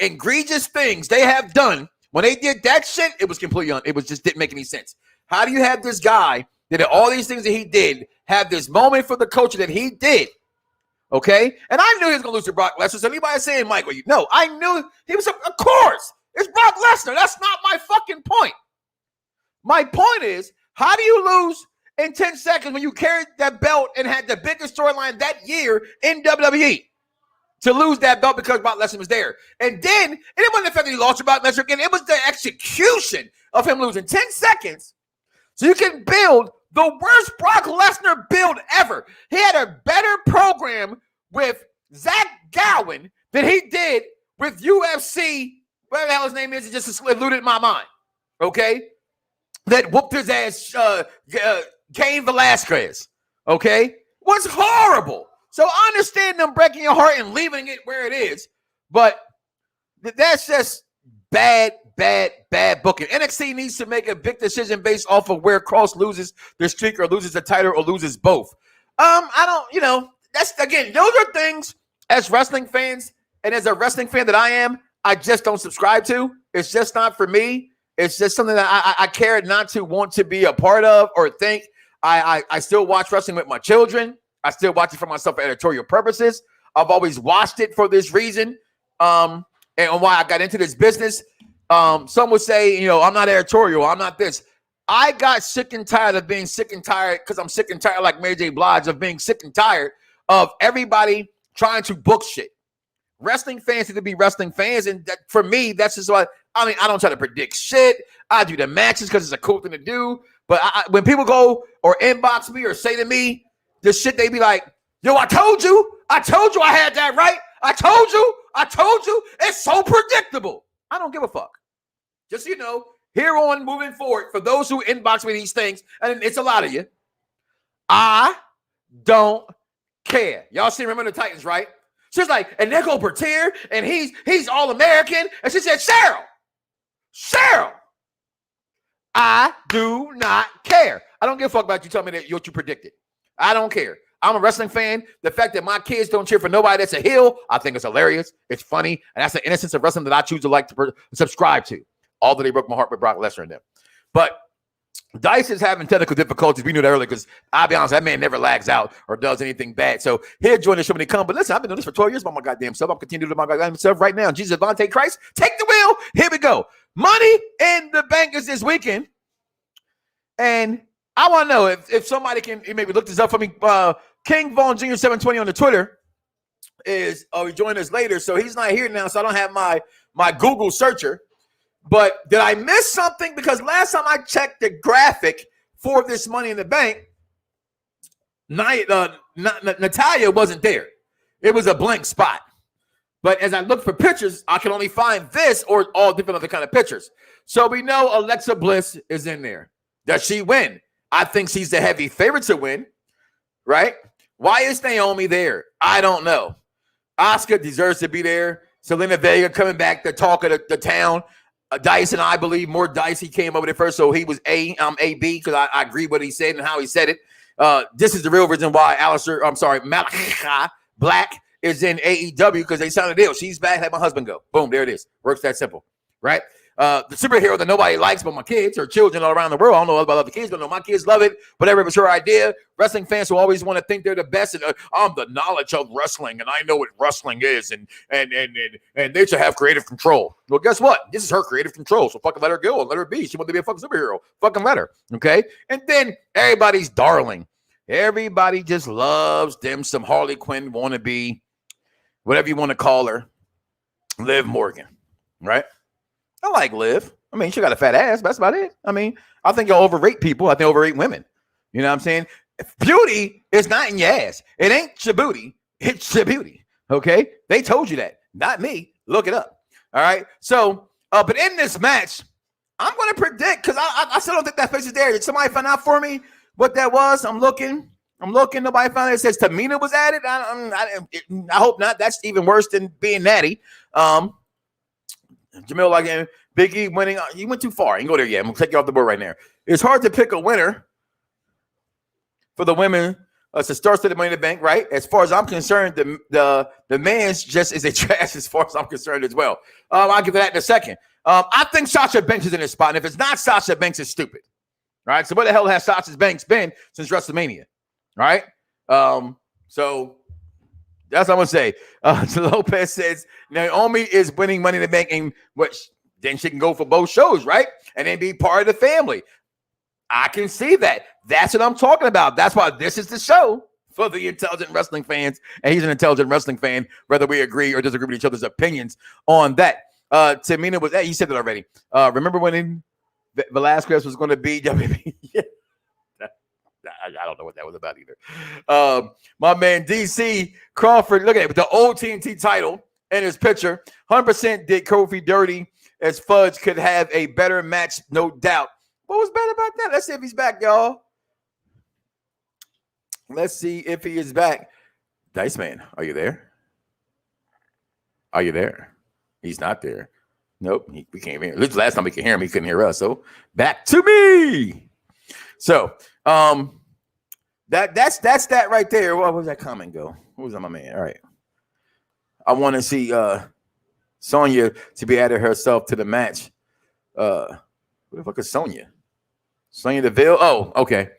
egregious things they have done, when they did that shit, it was completely it was just didn't make any sense. How do you have this guy that did all these things that he did, have this moment for the culture that he did? Okay? And I knew he was going to lose to Brock Lesnar. So anybody saying, Michael, I knew he was, of course, it's Brock Lesnar. That's not my fucking point. My point is, how do you lose in 10 seconds when you carried that belt and had the biggest storyline that year in WWE? To lose that belt because Brock Lesnar was there. And then, it wasn't the fact that he lost to Brock Lesnar again. It was the execution of him losing 10 seconds. So you can build the worst Brock Lesnar build ever. He had a better program with Zach Gowen than he did with UFC, whatever the hell his name is, it just eluded my mind. Okay? That whooped his ass, Cain Velasquez. Okay? Was horrible. So I understand them breaking your heart and leaving it where it is, but that's just bad booking. NXT needs to make a big decision based off of where Kross loses the streak or loses the title or loses both. That's, again, those are things as wrestling fans and as a wrestling fan that I am, I just don't subscribe to. It's just not for me. It's just something that I care not to want to be a part of or think. I still watch wrestling with my children. I still watch it for myself for editorial purposes. I've always watched it for this reason, and why I got into this business. Some would say, I'm not editorial. I'm not this. I got sick and tired of being sick and tired because I'm sick and tired, like Mary J. Blige, of being sick and tired of everybody trying to book shit. Wrestling fans need to be wrestling fans, and that, for me, that's just what I don't try to predict shit. I do the matches because it's a cool thing to do. But when people go or inbox me or say to me the shit, they be like, yo, I told you I had that right. I told you. It's so predictable. I don't give a fuck. Just, here on moving forward, for those who inbox me these things, and it's a lot of you, I don't care. Y'all see Remember the Titans, right? She's like, and there go Bertier, and he's all American. And she said, Cheryl, I do not care. I don't give a fuck about you telling me that what you predicted. I don't care. I'm a wrestling fan. The fact that my kids don't cheer for nobody that's a heel, I think it's hilarious. It's funny. And that's the innocence of wrestling that I choose to like to subscribe to. Although they broke my heart with Brock Lesnar and them. But Dice is having technical difficulties. We knew that earlier because I'll be honest, that man never lags out or does anything bad. So he'll join the show when he comes. But listen, I've been doing this for 12 years by my goddamn self. I'm continuing to do my goddamn self right now. Jesus Devontae Christ, take the wheel. Here we go. Money in the Bank is this weekend. And I want to know if somebody can maybe look this up for me. King Vaughn Jr. 720 on the Twitter is joining us later. So he's not here now. So I don't have my Google searcher. But did I miss something? Because last time I checked the graphic for this Money in the Bank, Natalya wasn't there. It was a blank spot. But as I look for pictures, I can only find this or all different other kind of pictures. So we know Alexa Bliss is in there. Does she win? I think she's the heavy favorite to win, right? Why is Naomi there? I don't know. Asuka deserves to be there. Selena Vega coming back, the talk of the town. Dice and I believe more Dice. He came over there first, so he was A. I'm AB because I agree what he said and how he said it. This is the real reason why Malachi Black is in AEW because they signed a deal. She's back. Let my husband go. Boom, there it is. Works that simple, right? The superhero that nobody likes but my kids or children all around the world. I don't know about other kids, but no, my kids love it. Whatever, it was her idea. Wrestling fans will always want to think they're the best. And I'm the knowledge of wrestling, and I know what wrestling is, and they should have creative control. Well, guess what? This is her creative control, so fucking let her go and let her be. She wanted to be a fucking superhero. Fucking let her, okay? And then everybody's darling. Everybody just loves them some Harley Quinn wannabe, whatever you want to call her, Liv Morgan, right? I like Liv. I mean, she got a fat ass, but that's about it. I mean, I think you overrate people. I think overrate women. You know what I'm saying? Beauty is not in your ass. It ain't your booty. It's your beauty. Okay? They told you that. Not me. Look it up. All right? So, but in this match, I'm going to predict, because I still don't think that face is there. Did somebody find out for me what that was? I'm looking. Nobody found it. It says Tamina was added. I hope not. That's even worse than being natty. Jamil, like Big E winning. You went too far. You can go there yet. I'm going to take you off the board right now. It's hard to pick a winner for the women. So starts to the Money in the Bank, right? As far as I'm concerned, the man's just is a trash as far as I'm concerned as well. I'll get to that in a second. I think Sasha Banks is in this spot. And if it's not Sasha Banks, it's stupid. All right. So where the hell has Sasha Banks been since WrestleMania? All right. So that's what I'm going to say. So Lopez says Naomi is winning Money in the Bank, and then she can go for both shows, right? And then be part of the family. I can see that. That's what I'm talking about. That's why this is the show for the intelligent wrestling fans. And he's an intelligent wrestling fan, whether we agree or disagree with each other's opinions on that. Tamina was, you said that already. Remember when Velasquez was going to be WWE? I don't know what that was about either. My man DC Crawford, look at it, the old TNT title in his picture. 100% did Kofi dirty, as Fudge could have a better match, no doubt. What was bad about that? Let's see if he's back, y'all. Let's see if he is back. Dice Man, are you there? Are you there? He's not there. Nope, we can't hear him. Last time we could hear him, he couldn't hear us. So back to me. So that's that right there. What was that comment go? Who was on my man? All right. I want to see Sonya to be added herself to the match. Who the fuck is Sonya? Sonya Deville? Oh, okay.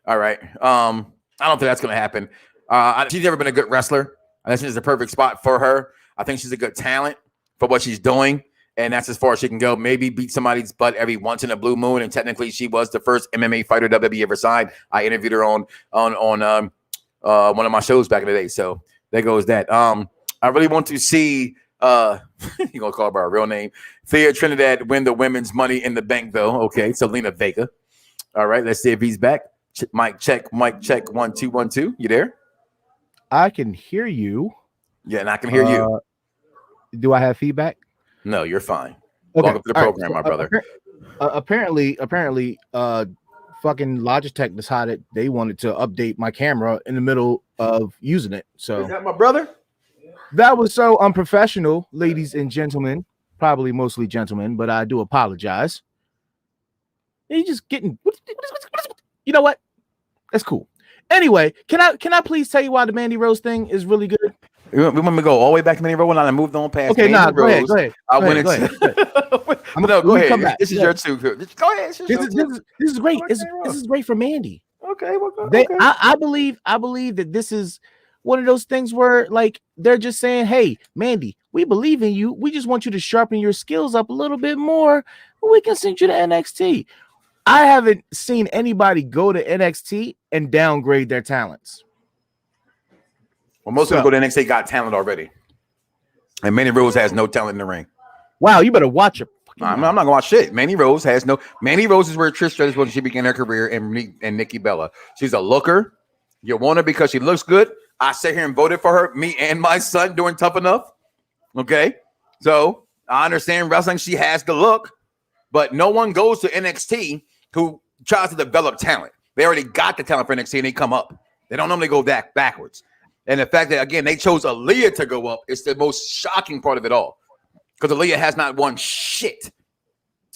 All right. I don't think that's going to happen. She's never been a good wrestler. I think this is the perfect spot for her. I think she's a good talent for what she's doing, and that's as far as she can go. Maybe beat somebody's butt every once in a blue moon, and technically she was the first MMA fighter WWE ever signed. I interviewed her on one of my shows back in the day, so there goes that. I really want to see you're going to call her by her real name, Thea Trinidad, win the women's Money in the Bank, though. Okay, Selena Vega. All right, let's see if he's back. Mic check, 1 2 1 2. You there? I can hear you. Yeah, and I can hear you. Do I have feedback? No, you're fine. Okay. Welcome to the program, my brother. Apparently, fucking Logitech decided they wanted to update my camera in the middle of using it. So Is that my brother? that was so unprofessional, ladies and gentlemen. Probably mostly gentlemen, but I do apologize. You just getting, you know what? That's cool. Anyway, can I please tell you why the Mandy Rose thing is really good? We want me to go all the way back to Mandy Rose when I moved on past. Okay, Mandy go Rose. ahead. I went into. No, go ahead. Come back. This is your two. Go ahead. This is great. This is great for Mandy. Okay, well, okay. I believe that this is one of those things where like they're just saying, "Hey, Mandy, we believe in you. We just want you to sharpen your skills up a little bit more. We can send you to NXT." I haven't seen anybody go to NXT and downgrade their talents. Well, most people go to NXT got talent already, and Mandy Rose has no talent in the ring. Wow, you better watch it. I'm not gonna watch shit. Mandy Rose has no. Mandy Rose is where Trish Stratus was when she began her career, and Nikki Bella. She's a looker. You want her because she looks good. I sat here and voted for her. Me and my son doing Tough Enough. Okay, so I understand wrestling. She has the look, but no one goes to NXT who tries to develop talent. They already got the talent for NXT and they come up. They don't normally go backwards. And the fact that, again, they chose Aaliyah to go up is the most shocking part of it all. Because Aaliyah has not won shit.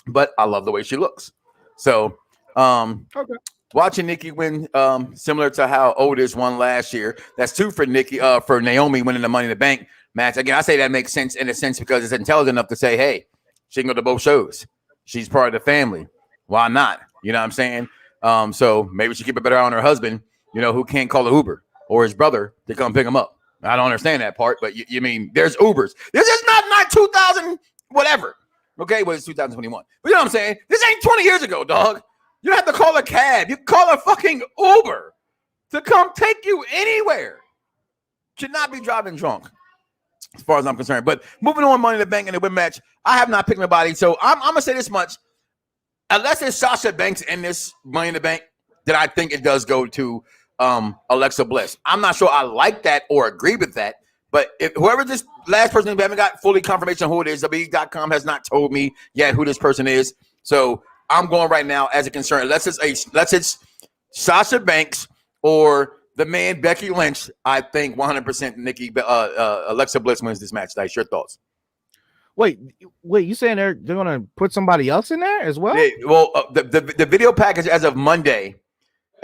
But I love the way she looks. So, watching Nikki win, similar to how Otis won last year, that's 2 for Nikki, for Naomi winning the Money in the Bank match. Again, I say that makes sense in a sense because it's intelligent enough to say, hey, she can go to both shows. She's part of the family. Why not? You know what I'm saying? So maybe she keep a better eye on her husband, you know, who can't call an Uber or his brother to come pick him up. I don't understand that part, but you mean there's Ubers. This is not 2000 whatever. Okay, well, it's 2021. But you know what I'm saying? This ain't 20 years ago, dog. You don't have to call a cab. You call a fucking Uber to come take you anywhere. Should not be driving drunk, as far as I'm concerned. But moving on, Money in the Bank and the women match, I have not picked nobody. So I'm going to say this much. Unless it's Sasha Banks in this Money in the Bank, then I think it does go to Alexa Bliss. I'm not sure I like that or agree with that, but if whoever this last person, we haven't got fully confirmation of who it is. WWE.com has not told me yet who this person is. So I'm going right now as a concern. Unless it's Sasha Banks or the man Becky Lynch, I think 100% Alexa Bliss wins this match. Dice, your thoughts? Wait, you saying they're gonna put somebody else in there as well? Yeah, well, the video package as of Monday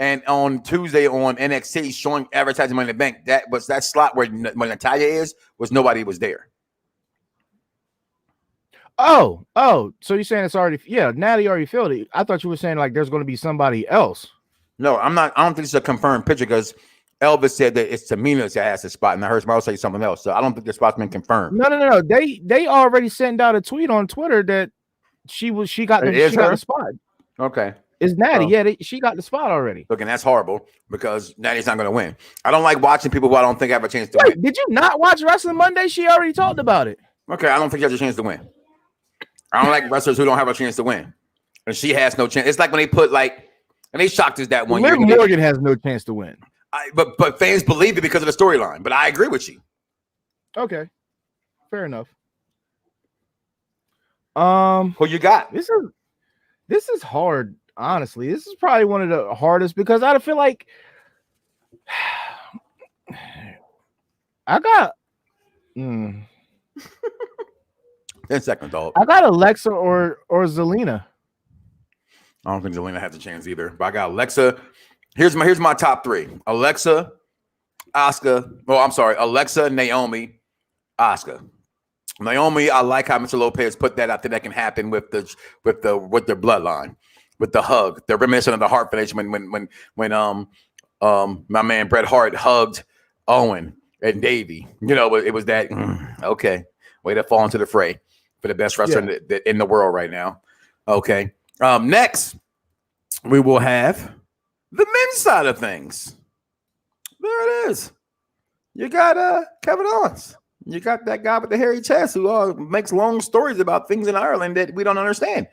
and on Tuesday on NXT showing advertising Money in the Bank, that slot where Natalya was nobody was there. Oh, so you're saying it's already, Natty already filled it. I thought you were saying like there's going to be somebody else. No, I'm not. I don't think it's a confirmed picture because Elvis said that it's Tamina that has the spot, and I heard somebody else say something else. So I don't think the spot's been confirmed. No. They already sent out a tweet on Twitter that she got the spot. Okay. It's Natty. She got the spot already. Look, and that's horrible because Natty's not going to win. I don't like watching people who I don't think have a chance to win. Did you not watch Wrestling Monday? She already talked about it. Okay, I don't think she has a chance to win. I don't like wrestlers who don't have a chance to win. And she has no chance. It's like when they put and they shocked us that one year. Liv Morgan has no chance to win. But fans believe it because of the storyline. But I agree with you. Okay, fair enough. Who you got? This is hard. Honestly, this is probably one of the hardest because I feel like I got 10 seconds, dog. I got Alexa or Zelina. I don't think Zelina has a chance either. But I got Alexa. Here's my top 3. Alexa, Asuka. Oh, I'm sorry. Alexa, Naomi, Asuka. Naomi, I like how Mr. Lopez put that out there. That can happen with their bloodline, with the hug. They're reminiscent of the Hart Foundation when my man Bret Hart hugged Owen and Davey. You know, it was that okay. Way to fall into the fray for the best wrestler in the world right now. Okay. Next, we will have the men's side of things. There it is. You got Kevin Owens. You got that guy with the hairy chest who makes long stories about things in Ireland that we don't understand.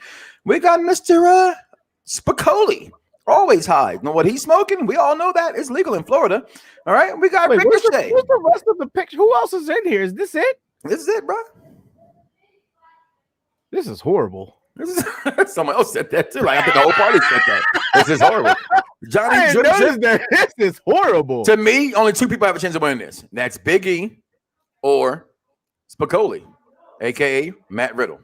We got Mr. Spicoli. Always high. Know what he's smoking? We all know that. It's legal in Florida. All right. We got Ricochet. Where's the rest of the picture? Who else is in here? Is this it? This is it, bro. This is horrible. Someone else said that too. Like I think the whole party said that. This is horrible. Johnny I didn't Drip notice Drip. that. This is horrible. To me, only two people have a chance of winning this. That's Big E or Spicoli, aka Matt Riddle.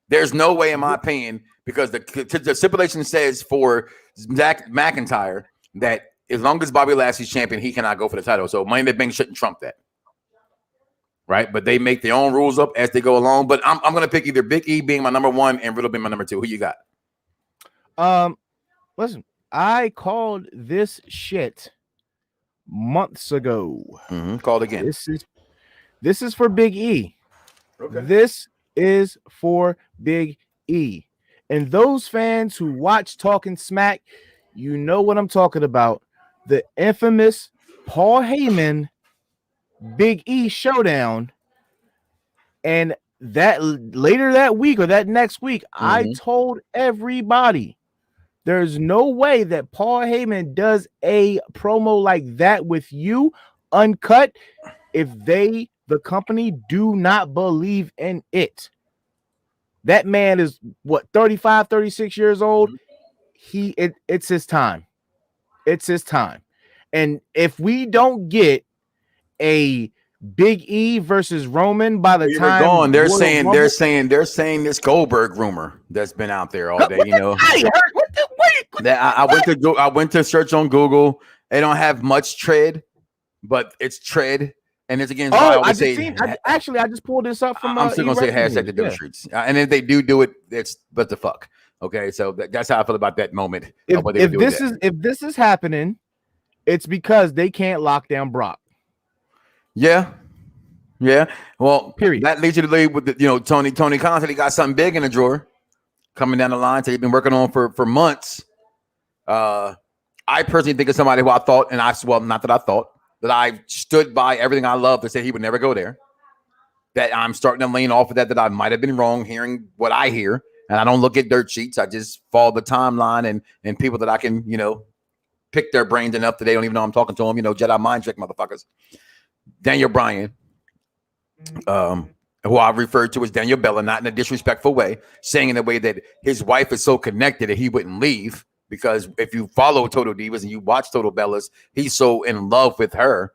There's no way, in my opinion, because the stipulation says for Zach McIntyre that as long as Bobby Lashley's champion, he cannot go for the title. So Money in the Bank shouldn't trump that. Right? But they make their own rules up as they go along. But I'm going to pick either Big E being my number one and Riddle being my number two. Who you got? Listen, I called this shit months ago. Called again. This is for Big E. Okay. This is for Big E. And those fans who watch Talking Smack, you know what I'm talking about. The infamous Paul Heyman Big E showdown. And that later that week or that next week, I told everybody there's no way that Paul Heyman does a promo like that with you uncut if the company do not believe in it. That man is what, 35, 36 years old. It's his time. It's his time. And if we don't get a Big E versus Roman by the time gone, they're saying this Goldberg rumor that's been out there all day. You know, I went to search on Google. They don't have much tread, but it's tread. And it's again. I just pulled this up from. I'm still gonna say hashtag the Dirt Streets. And if they do it, it's what the fuck. Okay, so that's how I feel about that moment. If this is happening, it's because they can't lock down Brock. Yeah. Well, period. That leads you to lead with Tony Khan said he got something big in the drawer coming down the line. So he's been working on for months. I personally think of somebody who I thought, that I stood by everything I love to say he would never go there. That I'm starting to lean off of that I might have been wrong hearing what I hear. And I don't look at dirt sheets. I just follow the timeline and people that I can, pick their brains enough that they don't even know I'm talking to them. Jedi mind trick motherfuckers. Daniel Bryan, who I referred to as Daniel Bella, not in a disrespectful way, saying in a way that his wife is so connected that he wouldn't leave. Because if you follow Total Divas and you watch Total Bellas, he's so in love with her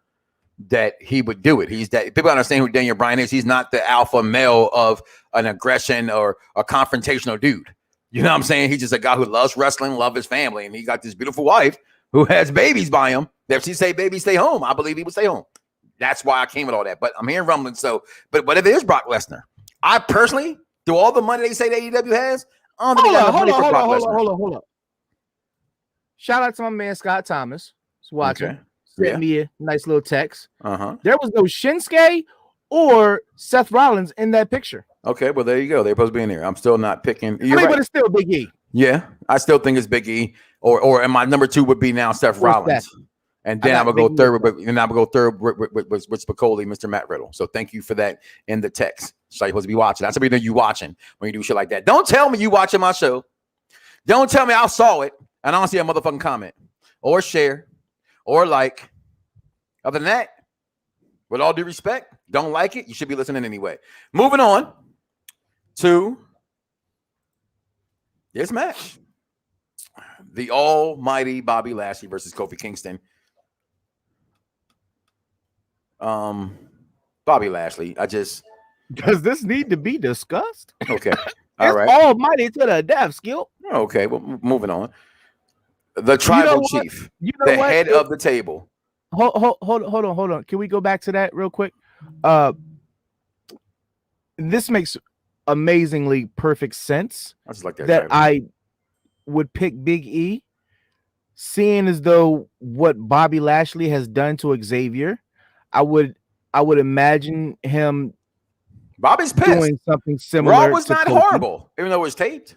that he would do it. People understand who Daniel Bryan is. He's not the alpha male of an aggression or a confrontational dude. You know what I'm saying? He's just a guy who loves wrestling, loves his family, and he got this beautiful wife who has babies by him. If she say, baby, stay home, I believe he would stay home. That's why I came with all that. But I'm hearing rumbling. But if it is Brock Lesnar, I personally, through all the money they say that AEW has, I don't think they got enough money for Brock Lesnar. Hold on. Shout out to my man Scott Thomas. He's watching. Okay. Sent me a nice little text. There was no Shinsuke or Seth Rollins in that picture. Okay, well, there you go. They're supposed to be in there. I'm still not picking. But it's still Big E. Yeah, I still think it's Big E. And my number two would be now Seth Rollins. And then I'm gonna go third with Spicoli, Mr. Matt Riddle. So thank you for that in the text. So you're supposed to be watching. That's something that you watching when you do shit like that. Don't tell me you watching my show. Don't tell me I saw it and I don't see a motherfucking comment or share or like. Other than that, with all due respect, don't like it. You should be listening anyway. Moving on to this match. The almighty Bobby Lashley versus Kofi Kingston. Bobby Lashley. Does this need to be discussed? Okay. All right. Almighty to the death, Skill. Okay. Well, moving on. The tribal chief, head of the table. Hold on. Can we go back to that real quick? This makes amazingly perfect sense. I just like that I would pick Big E, seeing as though what Bobby Lashley has done to Xavier. I would imagine him. Bobby's pissed. Doing something similar. Raw was not horrible, even though it was taped.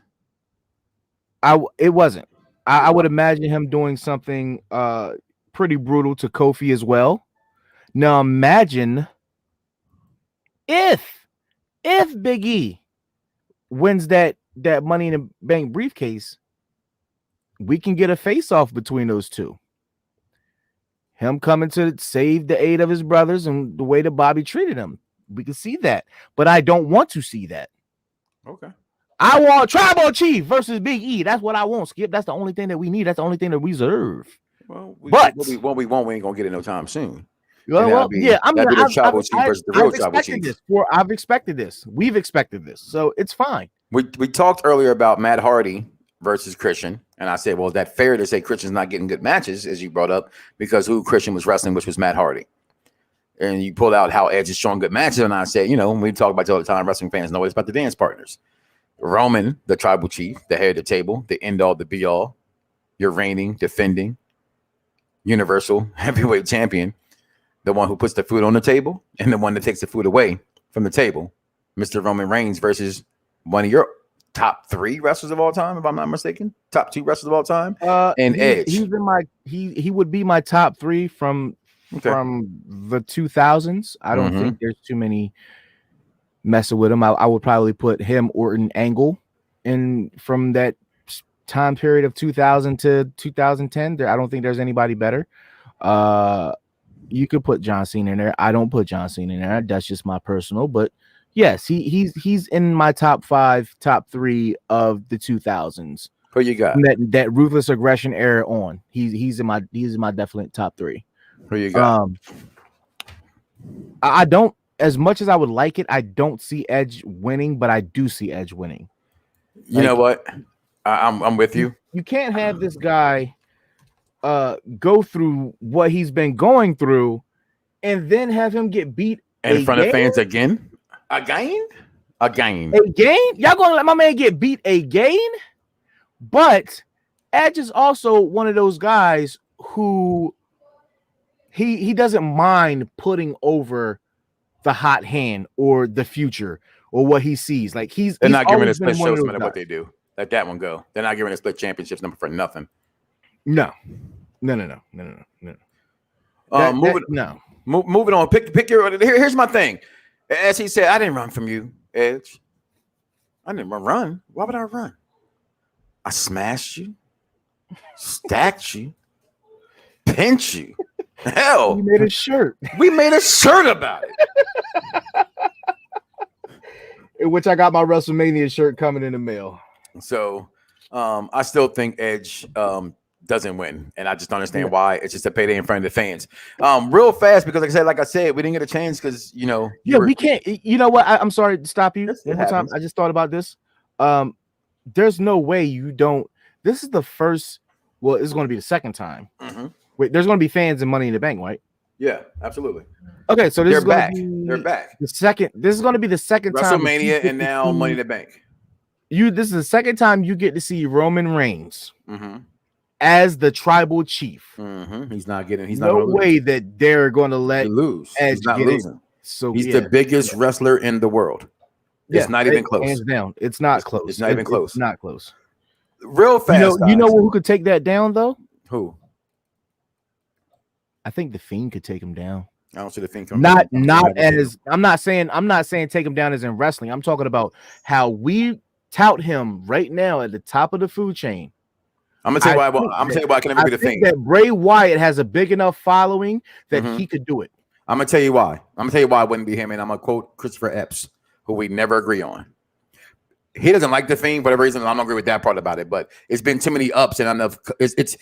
It wasn't. I would imagine him doing something pretty brutal to Kofi as well. Now imagine if Big E wins that Money in the Bank briefcase, we can get a face-off between those two. Him coming to save the aid of his brothers and the way that Bobby treated him. We can see that. But I don't want to see that. Okay. I want Tribal Chief versus Big E. That's what I want, Skip. That's the only thing that we need. That's the only thing that we deserve. Well, But what we want, we ain't gonna get it no time soon. well, yeah, I mean, that'd be the Tribal Chief versus the real Tribal Chief. I've expected this. We've expected this, so it's fine. We talked earlier about Matt Hardy versus Christian, and I said, well, is that fair to say Christian's not getting good matches, as you brought up, because who Christian was wrestling, which was Matt Hardy. And you pulled out how Edge is showing good matches, and I said, we talk about it all the time. Wrestling fans know it's about the dance partners. Roman, the Tribal Chief, the head of the table, the end all, the be all, your reigning, defending, Universal Heavyweight Champion, the one who puts the food on the table and the one that takes the food away from the table, Mr. Roman Reigns versus one of your top 3 wrestlers of all time, if I'm not mistaken, top 2 wrestlers of all time, and Edge. He would be my top 3 from the 2000s. I don't think there's too many messing with him. I would probably put him, Orton, Angle in from that time period of 2000 to 2010. I don't think there's anybody better. You could put John Cena in there. I don't put John Cena in there. That's just my personal. But yes, he's in my top 5, top 3 of the 2000s. Who you got? That ruthless aggression era on. He's in my definite top 3. Who you got? I don't, as much as I would like it, I don't see Edge winning, but I do see Edge winning. You know what? I'm with you. You can't have this guy go through what he's been going through and then have him get beat in front of fans again. Again? Y'all gonna let my man get beat again? But Edge is also one of those guys who he doesn't mind putting over the hot hand or the future or what he sees. Like they're not giving a split shows no matter what they do. Let that one go. They're not giving a split championships number for nothing. No. Moving on. Pick your. Here's my thing. As he said, I didn't run from you, Edge. I didn't run. Why would I run? I smashed you, stacked you, pinched you. Hell, we made a shirt. We made a shirt about it. In which I got my WrestleMania shirt coming in the mail. So, I still think Edge doesn't win, and I just don't understand why. It's just a payday in front of the fans. Real fast, because like I said, we didn't get a chance because we can't. You know what? I'm sorry to stop you one more time. I just thought about this. There's no way you don't. This is the first. Well, this is going to be the second time. Wait, there's going to be fans in Money in the Bank, right? Yeah, absolutely. Okay, so they're back. They're back. This is going to be the second time WrestleMania and now Money in the Bank. This is the second time you get to see Roman Reigns as the Tribal Chief. He's not getting. He's no not way that they're going to let lose. Edge he's not get losing. It. So he's the biggest wrestler in the world. It's not even close. Hands down, it's not close. It's not even close. It's not close. Real fast. You know who could take that down though? Who? I think the Fiend could take him down. I don't see the Fiend coming. I'm not saying take him down as in wrestling. I'm talking about how we tout him right now at the top of the food chain. I'm gonna tell you why. I'm gonna tell you why I can never be the Fiend. That Bray Wyatt has a big enough following that he could do it. I'm gonna tell you why. I'm gonna tell you why it wouldn't be him, and I'm gonna quote Christopher Epps, who we never agree on. He doesn't like the Fiend for whatever reason. I don't agree with that part about it, but it's been too many ups and enough. It's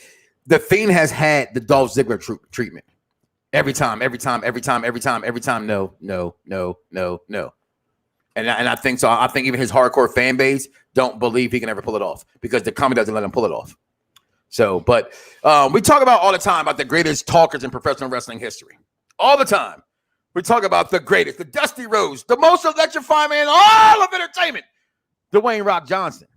the Fiend has had the Dolph Ziggler treatment every time. No. And I think so. I think even his hardcore fan base don't believe he can ever pull it off because the company doesn't let him pull it off. So, but we talk about all the time about the greatest talkers in professional wrestling history. All the time. We talk about the greatest, the Dusty Rhodes, the most electrifying man in all of entertainment, Dwayne Rock Johnson.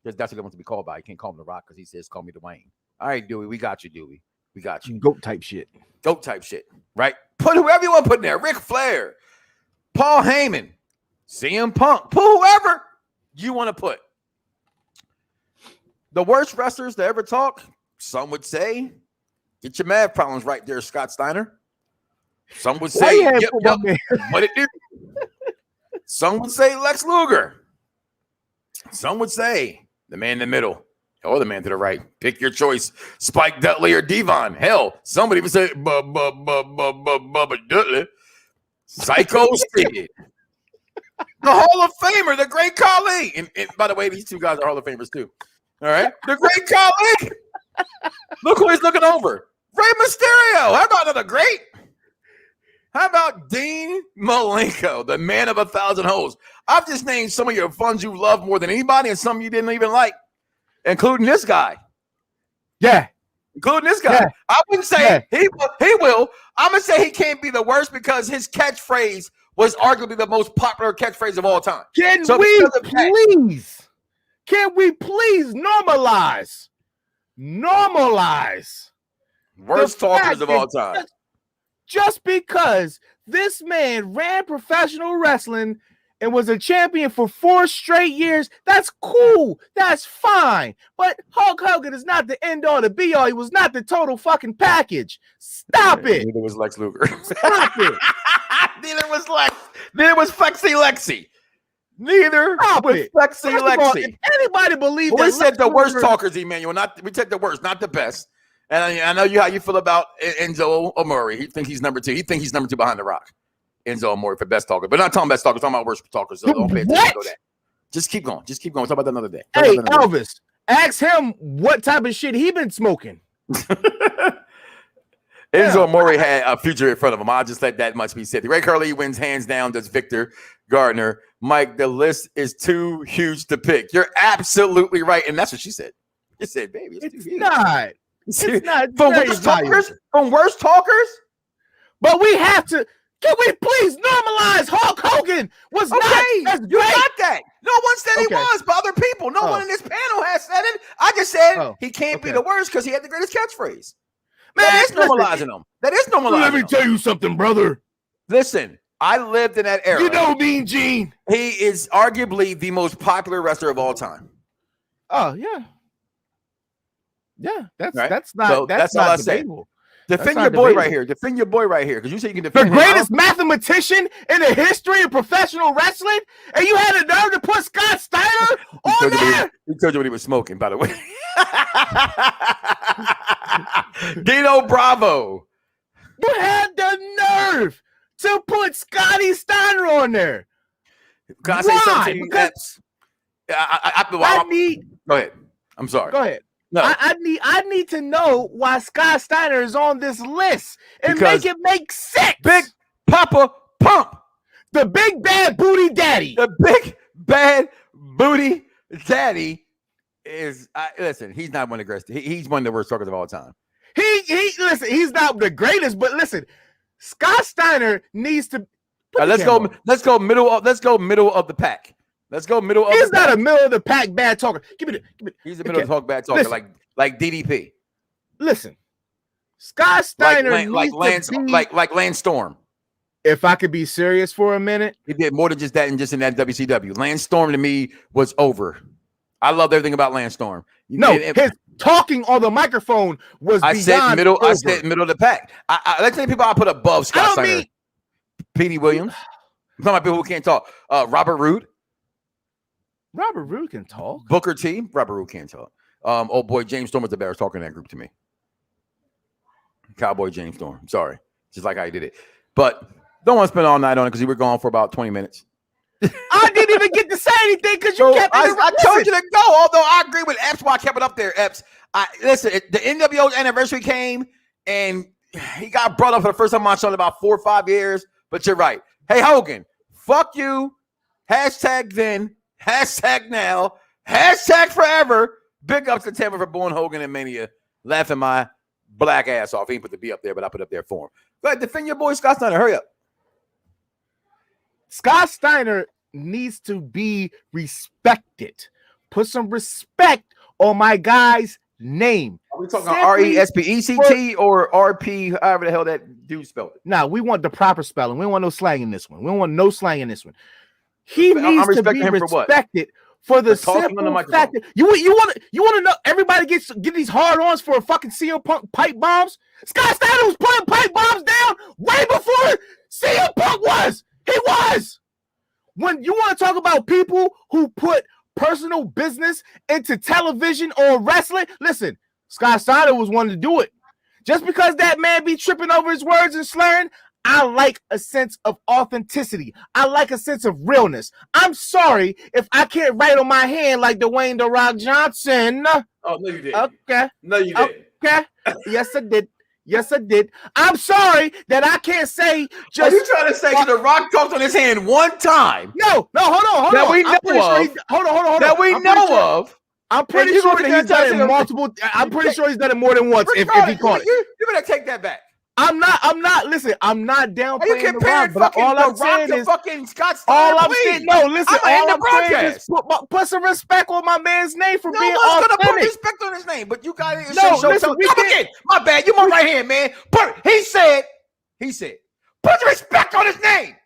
Because that's what he wants to be called by. He can't call him The Rock because he says, call me Dwayne. All right, Dewey, we got you, Dewey. We got you. Goat type shit, right? Put whoever you want to put in there. Ric Flair, Paul Heyman, CM Punk. Put whoever you want to put. The worst wrestlers to ever talk, some would say, get your math problems right there, Scott Steiner. Some would say, yep, what it do? Some would say Lex Luger. Some would say the man in the middle or the man to the right. Pick your choice, Spike Dudley or Devon. Hell, somebody even say Bubba Dudley. Psycho Sid. The Hall of Famer, the great Khali. And by the way, these two guys are Hall of Famers too. All right. The great Khali. Look who he's looking over. Rey Mysterio. How about another great? How about Dean Malenko, the man of 1,000 holes? I've just named some of your funds you love more than anybody and some you didn't even like, including this guy. Yeah. Including this guy. Yeah. I wouldn't say he will. I'm going to say he can't be the worst because his catchphrase was arguably the most popular catchphrase of all time. Can we please normalize Worst talkers of all time. Just because this man ran professional wrestling and was a champion for 4 straight years, that's cool. That's fine. But Hulk Hogan is not the end all, the be all. He was not the total fucking package. Stop it. Neither was Lex Luger. Stop it. Neither was Lex. Neither was Flexi Lexi. Neither was Flexi Lexi. If anybody believes we said the worst talkers, Emmanuel. We said the worst, not the best. And I know how you feel about Enzo Amore. He thinks he's number 2. He thinks he's number 2 behind The Rock. Enzo Amore for best talker. But not talking best talkers, talking about worst talkers. So don't pay attention to that. Just keep going. Just keep going. We'll talk about that another day. Hey, Elvis, ask him what type of shit he been smoking. Enzo Amore had a future in front of him. I'll just let that much be said. The Great Khali wins hands down. Does Victor Gardner. Mike, the list is too huge to pick. You're absolutely right. And that's what she said. She said, baby, it's too huge. Not. It's not from worst talkers. But we have to. Can we please normalize Hulk Hogan was not? You got that. No one said he was, but other people. No one in this panel has said it. I just said he can't be the worst because he had the greatest catchphrase. Man, that is normalizing him. That is normalizing. Let me tell you something, brother. Listen, I lived in that era. You know Mean Gene. He is arguably the most popular wrestler of all time. Oh yeah. Yeah, that's all I say. Defend your boy right here. Defend your boy right here. Because you say you can defend the greatest mathematician in the history of professional wrestling, and you had the nerve to put Scott Steiner on there. He told you what he was smoking, by the way. Dino Bravo. You had the nerve to put Scotty Steiner on there. Can I say something? Because I need. Go ahead. I'm sorry. Go ahead. No. I need to know why Scott Steiner is on this list and make it make sense. Big Papa Pump. The big bad booty daddy. The big bad booty daddy is listen, he's not one of the greatest. He's one of the worst talkers of all time. Listen, he's not the greatest, but listen, Scott Steiner needs to let's go middle of the pack. Let's go middle of the pack. He's not a middle of the pack bad talker. Give me the. He's a middle of the pack bad talker, listen, like DDP. Listen, Scott Steiner like Lance Storm. If I could be serious for a minute, he did more than just that, and just in that WCW. Lance Storm to me was over. I loved everything about Lance Storm. His talking on the microphone was. I said middle of the pack. Let's say people I put above Scott Steiner. Petey Williams. I'm talking about people who can't talk. Robert Roode. Robert Roode can talk. Booker T. Robert Roode can't talk. Oh boy, James Storm was the best talking in that group to me. Cowboy James Storm. Sorry, just like how he did it. But don't want to spend all night on it because we were gone for about 20 minutes. I didn't even get to say anything because you kept. I told you to go. Although I agree with Epps, why I kept it up there. Epps, listen. The NWO's anniversary came and he got brought up for the first time on my show in about 4 or 5 years. But you're right. Hey Hogan, fuck you. Hashtag then. Hashtag now, hashtag forever. Big ups to Tampa for born Hogan and Mania. Laughing my black ass off. He didn't put the B up there, but I put it up there for him. Go ahead, defend your boy Scott Steiner. Hurry up. Scott Steiner needs to be respected. Put some respect on my guy's name. Are we talking RESPECT or RP, however the hell that dude spelled it? Nah, we want the proper spelling. We don't want no slang in this one. We don't want no slang in this one. He needs to be respected for the simple fact that you want to know everybody get these hard-ons for a fucking CM Punk pipe bombs. Scott Steiner was putting pipe bombs down way before CM Punk was. He was. When you want to talk about people who put personal business into television or wrestling, listen, Scott Steiner was one to do it. Just because that man be tripping over his words and slurring, I like a sense of authenticity. I like a sense of realness. I'm sorry if I can't write on my hand like Dwayne "The Rock" Johnson. Oh, no, you didn't. Okay. No, you didn't. Okay. Yes, I did. Yes, I did. I'm sorry that I can't say just. Are you trying to say that The Rock talked on his hand one time? No, hold on. That we know of. Hold on. That we know of. I'm pretty you sure gonna that he's tell done it us- multiple. I'm pretty sure he's done it more than once. If he caught it, You better take that back. I'm not. Listen, I'm not down. Are you comparing fucking all The I'm Rock saying to is fucking Scott all Steiner? I'm Please. saying. No, listen. I'm All in I'm the saying broadcast. is put some respect on my man's name for No being one's gonna put authentic. respect on his name, but you got it. No, listen, we Come can't- again. My bad. You my right hand, man. He said, put the respect on his name.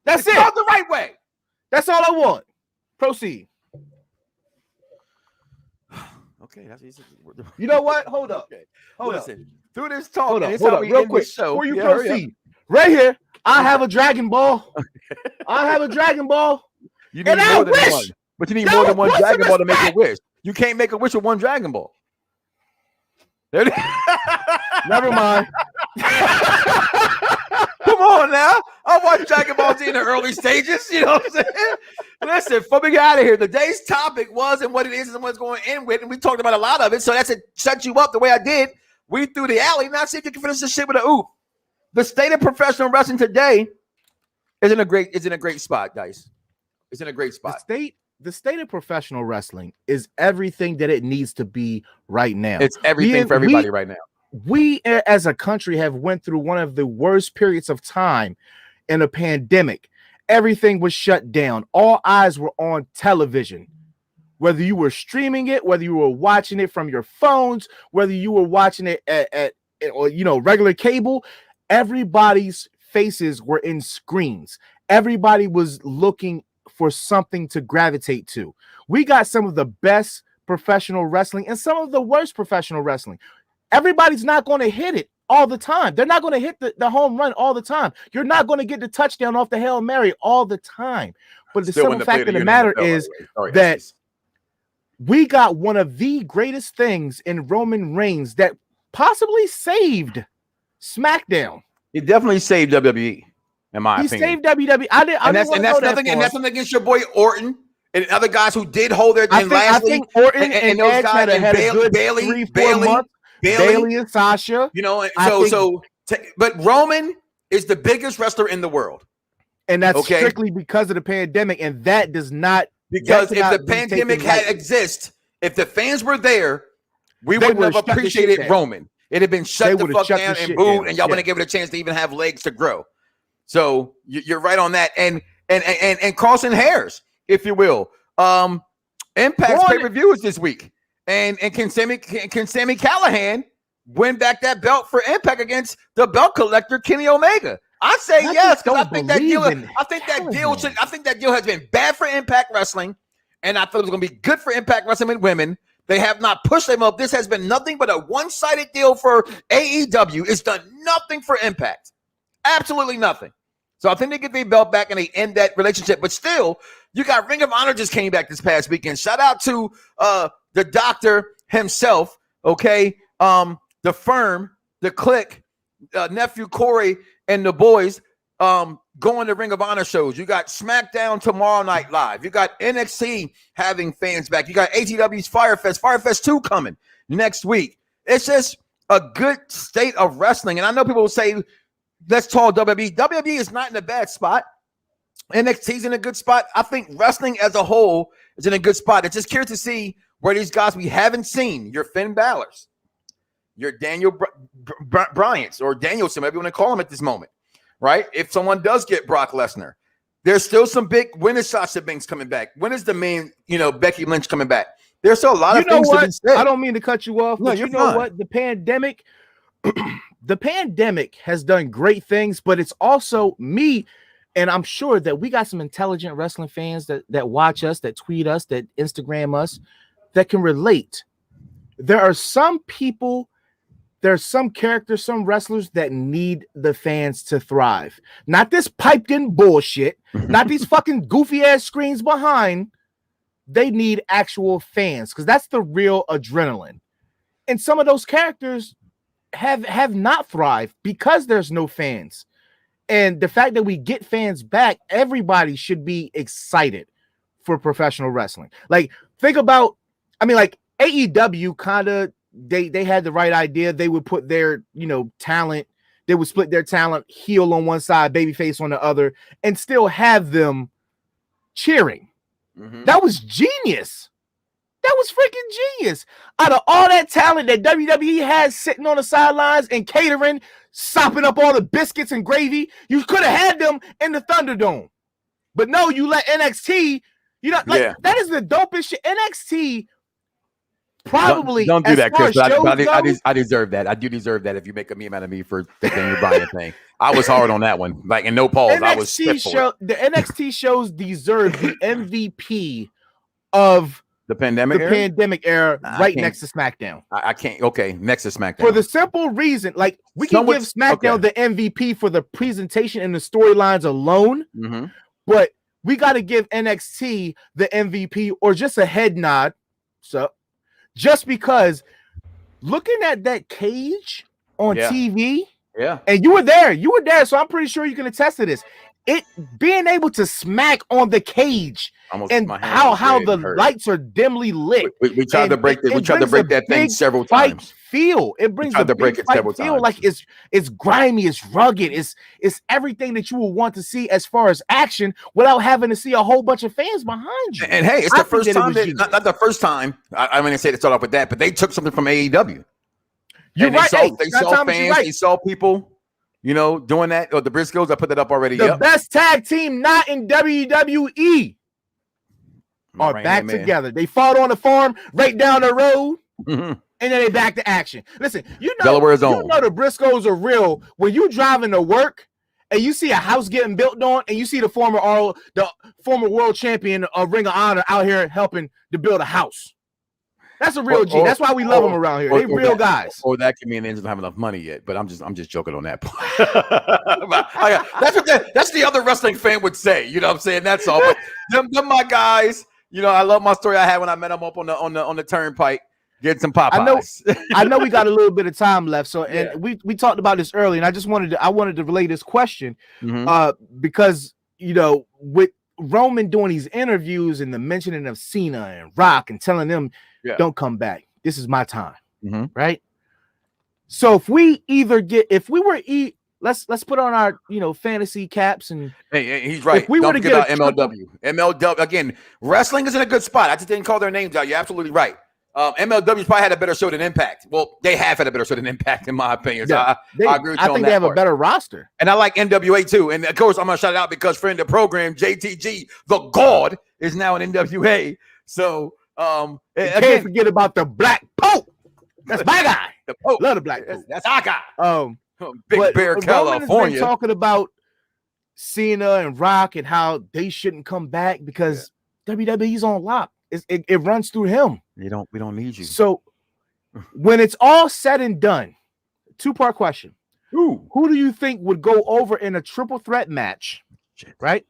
That's It's it. spelled the right way. That's all I want. Proceed. Okay, that's easy. You know what? Hold up. Hold up. Listen, through this talk, Hold and up. this Hold how up. we Real end quick. the show. Before you Yeah, hurry up. proceed, right here, I have a Dragon Ball. I have a Dragon Ball. You need And I more than wish- one. But you need No, more than one put some Dragon Ball to make a respect. wish. You can't make a wish with one Dragon Ball. There it is. Never mind. Come on now. I watched Dragon Ball Z in the early stages. You know what I'm saying? Listen, before we get out of here, today's topic was and what it is and what's going to end with. And we talked about a lot of it. So that's it. Set you up the way I did. We threw the alley. Now see if you can finish this shit with a oop. The state of professional wrestling today is in a great spot, guys. It's in a great spot. The state of professional wrestling is everything that it needs to be right now. It's everything for everybody right now. We as a country have went through one of the worst periods of time in a pandemic. Everything was shut down. All eyes were on television. Whether you were streaming it, whether you were watching it from your phones, whether you were watching it at or regular cable, everybody's faces were in screens. Everybody was looking for something to gravitate to. We got some of the best professional wrestling and some of the worst professional wrestling. Everybody's not going to hit it all the time. They're not going to hit the home run all the time. You're not going to get the touchdown off the Hail Mary all the time. But the simple fact of the matter is that we got one of the greatest things in Roman Reigns that possibly saved SmackDown. He definitely saved WWE, in my opinion. He saved WWE. And that's nothing against your boy Orton and other guys who did hold their. I think Orton and those Edge guys had a good Bailey, 3-4 months. Bailey and Sasha. But Roman is the biggest wrestler in the world, and that's strictly because of the pandemic. And that does not because if the pandemic had exist, if the fans were there, we wouldn't have appreciated Roman. It'd have been shut the fuck down and booed, and y'all wouldn't give it a chance to even have legs to grow. So you're right on that, and crossing hairs, if you will. Impact's pay-per-view is this week. And can Sami Callahan win back that belt for Impact against the belt collector Kenny Omega? I say yes, because I think that deal has been bad for Impact Wrestling, and I thought it was going to be good for Impact Wrestling with women. They have not pushed them up. This has been nothing but a one-sided deal for AEW. It's done nothing for Impact. Absolutely nothing. So I think they get their belt back and they end that relationship. But still, you got Ring of Honor just came back this past weekend. Shout out to the doctor himself, okay? The Firm, the Click, nephew Corey, and the boys going to Ring of Honor shows. You got SmackDown tomorrow night live. You got NXT having fans back. You got ATW's Firefest 2 coming next week. It's just a good state of wrestling. And I know people will say, let's talk WWE. WWE is not in a bad spot. NXT's in a good spot. I think wrestling as a whole is in a good spot. It's just curious to see where these guys we haven't seen, your Finn Balor's, your Daniel Bryant's, or Danielson, whatever you want to call him at this moment, right? If someone does get Brock Lesnar, there's still some big. When is Sasha Banks coming back? When is the main, Becky Lynch coming back? There's still a lot of things to be said. I don't mean to cut you off, but you know what? The pandemic, the pandemic has done great things, but it's also me. And I'm sure that we got some intelligent wrestling fans that watch us, that tweet us, that Instagram us, that can relate. There are some people, there's some characters, some wrestlers that need the fans to thrive. Not this piped in bullshit, not these fucking goofy ass screens behind. They need actual fans because that's the real adrenaline. And some of those characters have not thrived because there's no fans. And the fact that we get fans back, everybody should be excited for professional wrestling. Like, think about, I mean, like AEW kind of, they had the right idea. They would put their, talent, they would split their talent, heel on one side, babyface on the other, and still have them cheering. Mhm. That was genius. That was freaking genius. Out of all that talent that WWE has sitting on the sidelines and catering, sopping up all the biscuits and gravy, you could have had them in the Thunderdome. But no, you let NXT, that is the dopest shit. NXT probably don't do that, Chris. I deserve that. I do deserve that if you make a meme out of me for the Daniel Bryan thing. I was hard on that one. Like, in no pause, I was stiff for it. The NXT shows deserve the MVP of the pandemic era right next to SmackDown. I can't. Okay, next to SmackDown. For the simple reason, like, we can give SmackDown the MVP for the presentation and the storylines alone, but we got to give NXT the MVP or just a head nod. So, just because looking at that cage on TV, and you were there, so I'm pretty sure you can attest to this. It being able to smack on the cage and how the lights are dimly lit. We tried to break it. We tried to break that thing several times. It brings a big fight feel. Like it's grimy, it's rugged, it's everything that you will want to see as far as action without having to see a whole bunch of fans behind you. And hey, it's the first time not the first time. I'm going to say to start off with that, but they took something from AEW. You're right. They saw fans. They saw people. Doing that, or the Briscoes, I put that up already. The best tag team not in WWE are back together. They fought on the farm right down the road, and then they back to action. Listen, Delaware's own. The Briscoes are real. When you driving to work and you see a house getting built on, and you see the former world champion of Ring of Honor out here helping to build a house. That's a real G. That's why we love them around here. They real guys. Or that can mean they don't have enough money yet. But I'm just joking on that point. That's the other wrestling fan would say. You know what I'm saying? That's all. But them my guys. I love my story I had when I met them up on the turnpike, getting some Popeyes. I know we got a little bit of time left. So and we talked about this earlier, and I wanted to relay this question because with Roman doing these interviews and the mentioning of Cena and Rock and telling them don't come back. This is my time. Right. So if we let's put on our fantasy caps and hey, he's right. If we were to get MLW again, wrestling is in a good spot. I just didn't call their names out. You're absolutely right. MLW's probably had a better show than Impact. Well, they have had a better show than Impact, in my opinion. So I agree with you. I think they have a better roster. And I like NWA too. And of course, I'm gonna shout it out because friend of the program, JTG, the God, is now in NWA. So can't forget about the Black Pope. That's my guy. The Pope. Love the Black Pope. That's our guy. Big Bear, California. Talking about Cena and Rock and how they shouldn't come back because WWE's on lock. It runs through him. We don't need you. So when it's all said and done, two-part question. Who do you think would go over in a triple threat match? Right?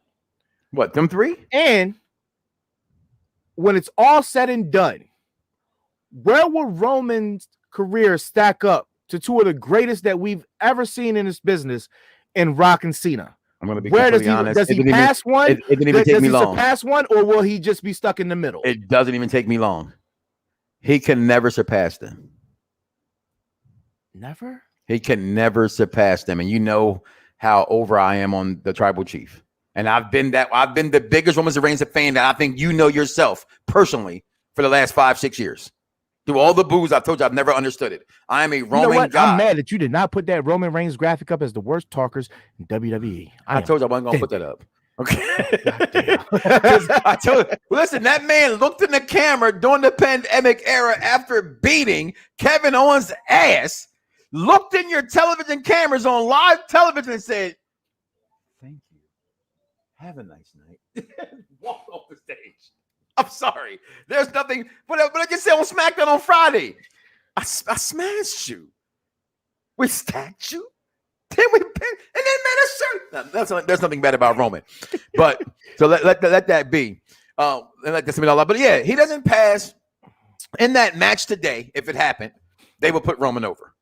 What, them three? And when it's all said and done, where will Roman's career stack up to two of the greatest that we've ever seen in this business in Rock and Cena? I'm going to be honest. Does he pass one? It didn't even take me long. Surpass one, or will he just be stuck in the middle? It doesn't even take me long. He can never surpass them. Never? He can never surpass them. And you know how over I am on the Tribal Chief. And I've been the biggest Roman Reigns fan that I think you know yourself personally for the last 5-6 years. Through all the booze, I've told you I've never understood it. I am a Roman guy. I'm mad that you did not put that Roman Reigns graphic up as the worst talkers in WWE. I told you I wasn't going to put that up. Okay. I told you, listen, that man looked in the camera during the pandemic era after beating Kevin Owens' ass, looked in your television cameras on live television and said, "Thank you. Have a nice night." Walk off the stage. I'm sorry. There's nothing, but I just said on SmackDown on Friday, I smashed you. We stacked you. Then we pinned, and then made a shirt. There's nothing bad about Roman, but so let that be. And let this be all. But yeah, he doesn't pass in that match today. If it happened, they would put Roman over.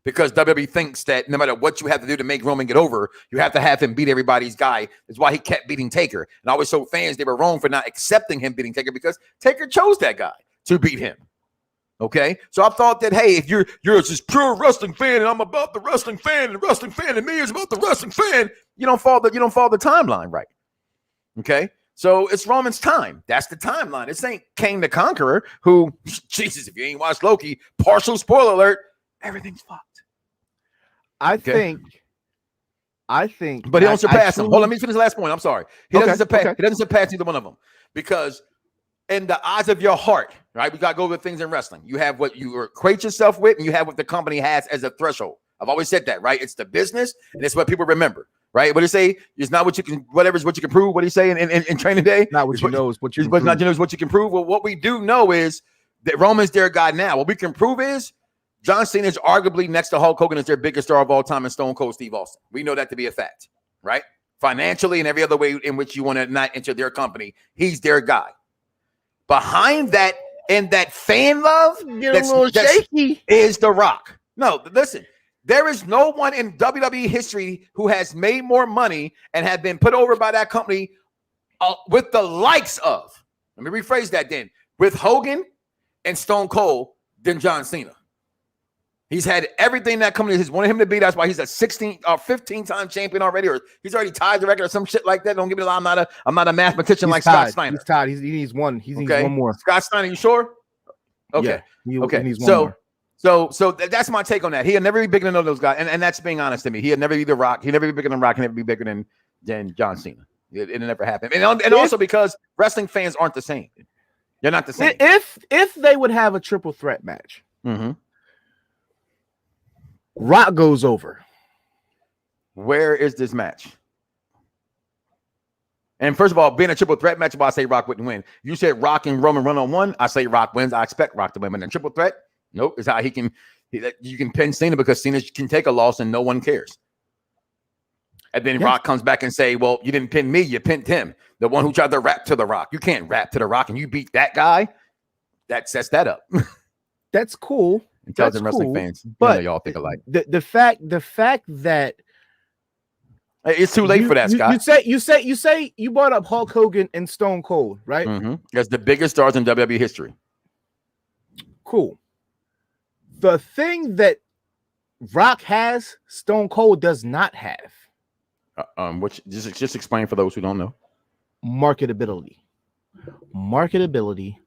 because WWE thinks that no matter what you have to do to make Roman get over, you have to have him beat everybody's guy. That's why he kept beating Taker. And I always told fans they were wrong for not accepting him beating Taker because Taker chose that guy to beat him. Okay, so I thought that, hey, if you're just pure wrestling fan and I'm about the wrestling fan and the wrestling fan and me is about the wrestling fan, you don't follow the timeline right. Okay, so it's Roman's time. That's the timeline. This ain't Kane the Conqueror, who, Jesus, if you ain't watched Loki, partial spoiler alert, everything's fucked. I think, but he don't surpass him. Hold on, let me finish the last point. I'm sorry. He doesn't surpass either one of them because in the eyes of your heart, right? We got to go with things in wrestling. You have what you equate yourself with, and you have what the company has as a threshold. I've always said that, right? It's the business, and it's what people remember, right? What do you say? It's not what you can, whatever is what you can prove. What do you say in training day? Not what you know is what you can but prove. not you know is what you can prove. Well, what we do know is that Roman's their guy now. What we can prove is John Cena is arguably next to Hulk Hogan as their biggest star of all time and Stone Cold Steve Austin. We know that to be a fact, right? Financially and every other way in which you want to not enter their company, he's their guy. Behind that and that fan love that's shaky is The Rock. No, listen, there is no one in WWE history who has made more money and have been put over by that company with the likes of, let me rephrase that then, with Hogan and Stone Cold than John Cena. He's had everything that company has wanted him to be. That's why he's a 16 or 15-time champion already, or he's already tied the record or some shit like that. Don't give me a lie. I'm not a mathematician like Scott Steiner. He's tied. He needs one. He needs one more. Scott Steiner, you sure? Okay. Yeah, okay. He needs one more. So that's my take on that. He'll never be bigger than those guys, and that's being honest to me. He'll never be The Rock. He'll never be bigger than Rock. He'll never be bigger than John Cena. It'll never happen. And also because wrestling fans aren't the same. They're not the same. If they would have a triple threat match. Mm-hmm. Rock goes over. Where is this match? And first of all, being a triple threat match, why I say Rock wouldn't win. You said Rock and Roman run on one. I say Rock wins. I expect Rock to win. But in triple threat, nope. It's how you can pin Cena because Cena can take a loss and no one cares. And then Rock comes back and say, well, you didn't pin me. You pinned him. The one who tried to rap to The Rock. You can't rap to The Rock and you beat that guy. That sets that up. That's cool. Intelligent wrestling fans, but y'all think alike. The fact that it's too late for that, Scott. You say you brought up Hulk Hogan and Stone Cold, right? Mm-hmm. That's the biggest stars in WWE history. Cool. The thing that Rock has, Stone Cold does not have. Which just explain for those who don't know. Marketability.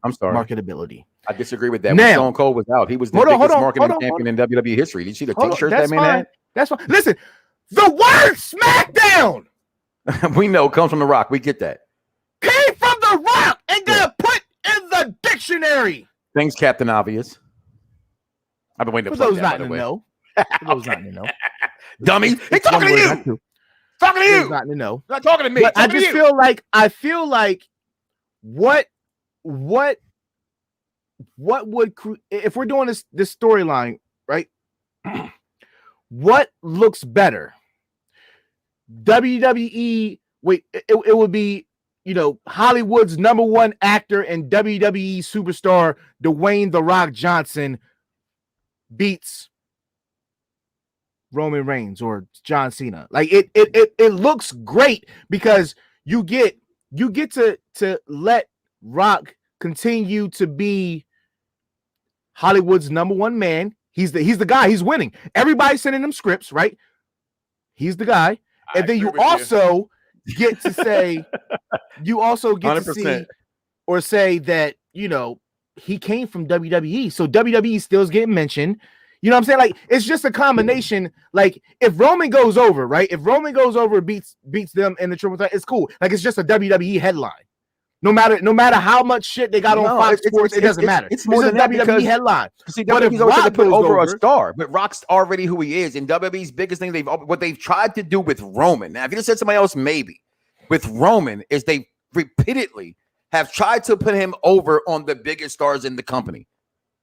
I'm sorry. Marketability. I disagree with that. When Stone Cold was out, he was the biggest marketing champion in WWE history. Did you see the T-shirt that man had? That's fine. Listen, the word SmackDown. We know comes from The Rock. We get that. Came from The Rock and got put in the dictionary. Thanks, Captain Obvious. I've been waiting to play that, by the way. For those not to know. Dummy. He's talking to you. Talking to you. Not to know. Not talking to me. I just feel like what would if we're doing this storyline, right? What looks better? WWE, it would be, Hollywood's #1 actor and WWE superstar Dwayne The Rock Johnson beats Roman Reigns or John Cena. Like it looks great because you get to let Rock continue to be Hollywood's #1 man. He's the guy. He's winning. Everybody's sending him scripts, right? He's the guy. And then you also get to say, you also get 100%. To see or say that, he came from WWE. So WWE still is getting mentioned. You know what I'm saying? Like, it's just a combination. Like, if Roman goes over, right? If Roman goes over, beats them in the triple threat, it's cool. Like, it's just a WWE headline. No matter how much shit they got on Fox Sports, it doesn't matter. It's more than a WWE headline. See, WWE's always put over a star, but Rock's already who he is. And WWE's biggest thing what they've tried to do with Roman. Now, if you just said somebody else, maybe with Roman is they repeatedly have tried to put him over on the biggest stars in the company.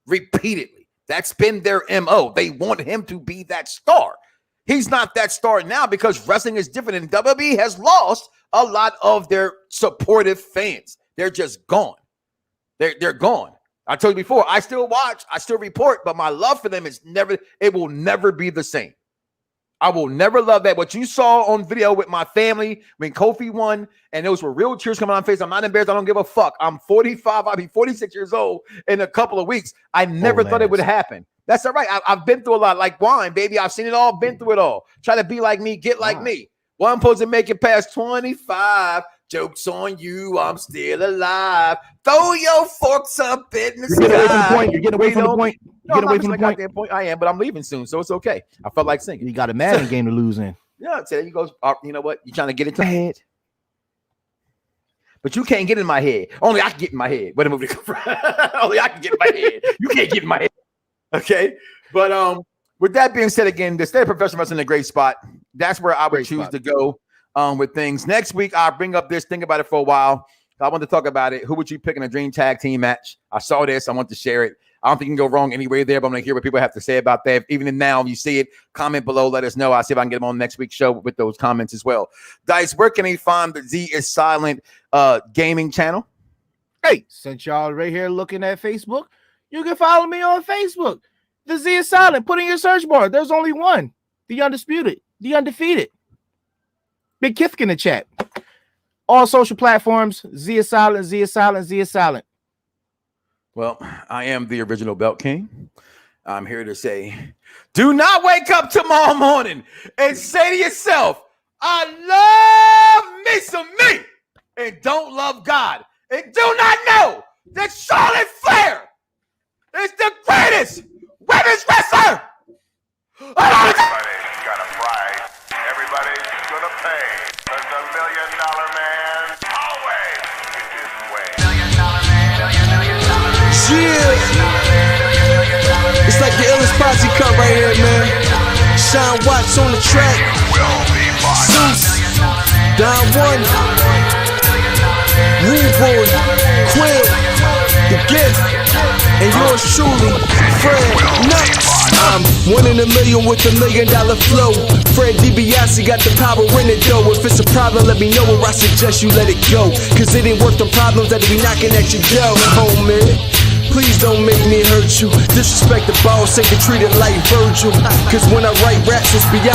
Repeatedly, that's been their MO. They want him to be that star. He's not that star now because wrestling is different, and WWE has lost a lot of their supportive fans. They're just gone. They're gone. I told you before, I still watch, I still report, but my love for them is never, it will never be the same. I will never love that. What you saw on video with my family when Kofi won, and those were real tears coming on my face. I'm not embarrassed. I don't give a fuck. I'm 45. I'll be 46 years old in a couple of weeks. I never thought it would happen. That's all right. I've been through a lot, like wine, baby. I've seen it all, been through it all. Try to be like me, get like me. Well, I'm supposed to make it past 25. Joke's on you. I'm still alive. Throw your forks up in the sky. You're getting away from the point. No, I'm not like that point. I am, but I'm leaving soon, so it's okay. I felt like singing. You got a Madden game to lose in. Yeah, so you go. You know what? You're trying to get into my head, but you can't get in my head. Only I can get in my head. Where the movie come from? Only I can get in my head. You can't get in my head. Okay, but with that being said, again, the state of professional wrestling is a great spot. That's where I would choose to go with things. Next week, I'll bring up this. Think about it for a while. I want to talk about it. Who would you pick in a dream tag team match? I saw this. I want to share it. I don't think you can go wrong anywhere there, but I'm going to hear what people have to say about that. Even now, if you see it, comment below. Let us know. I'll see if I can get them on next week's show with those comments as well. Dice, where can they find the Z is Silent gaming channel? Hey, since y'all right here looking at Facebook, you can follow me on Facebook. The Z is Silent. Put in your search bar. There's only one. The Undisputed. The Undefeated. Big Kithk in the chat. All social platforms. Z is Silent. Z is Silent. Z is Silent. Well, I am the original Belt King. I'm here to say, do not wake up tomorrow morning and say to yourself, I love me some me, and don't love God, and do not know that Charlotte Flair is the greatest women's wrestler. Everybody's got a price. Everybody's gonna pay. But the $1 million man always gets his way. Yeah, it's like the illest posse cut right here, man. Sean Watts on the track. Zeus, Don One, Rude Boy, Quill, The Gift, and yours truly, Fred Knoxxx. I'm 1 in a million with $1 million flow. Fred DiBiase got the power in it though. If it's a problem, let me know, or I suggest you let it go. Cause it ain't worth the problems that be knocking at your door, homie. Please don't make me hurt you. Disrespect the boss, ain't treated like Virgil. Cause when I write raps, it's beyond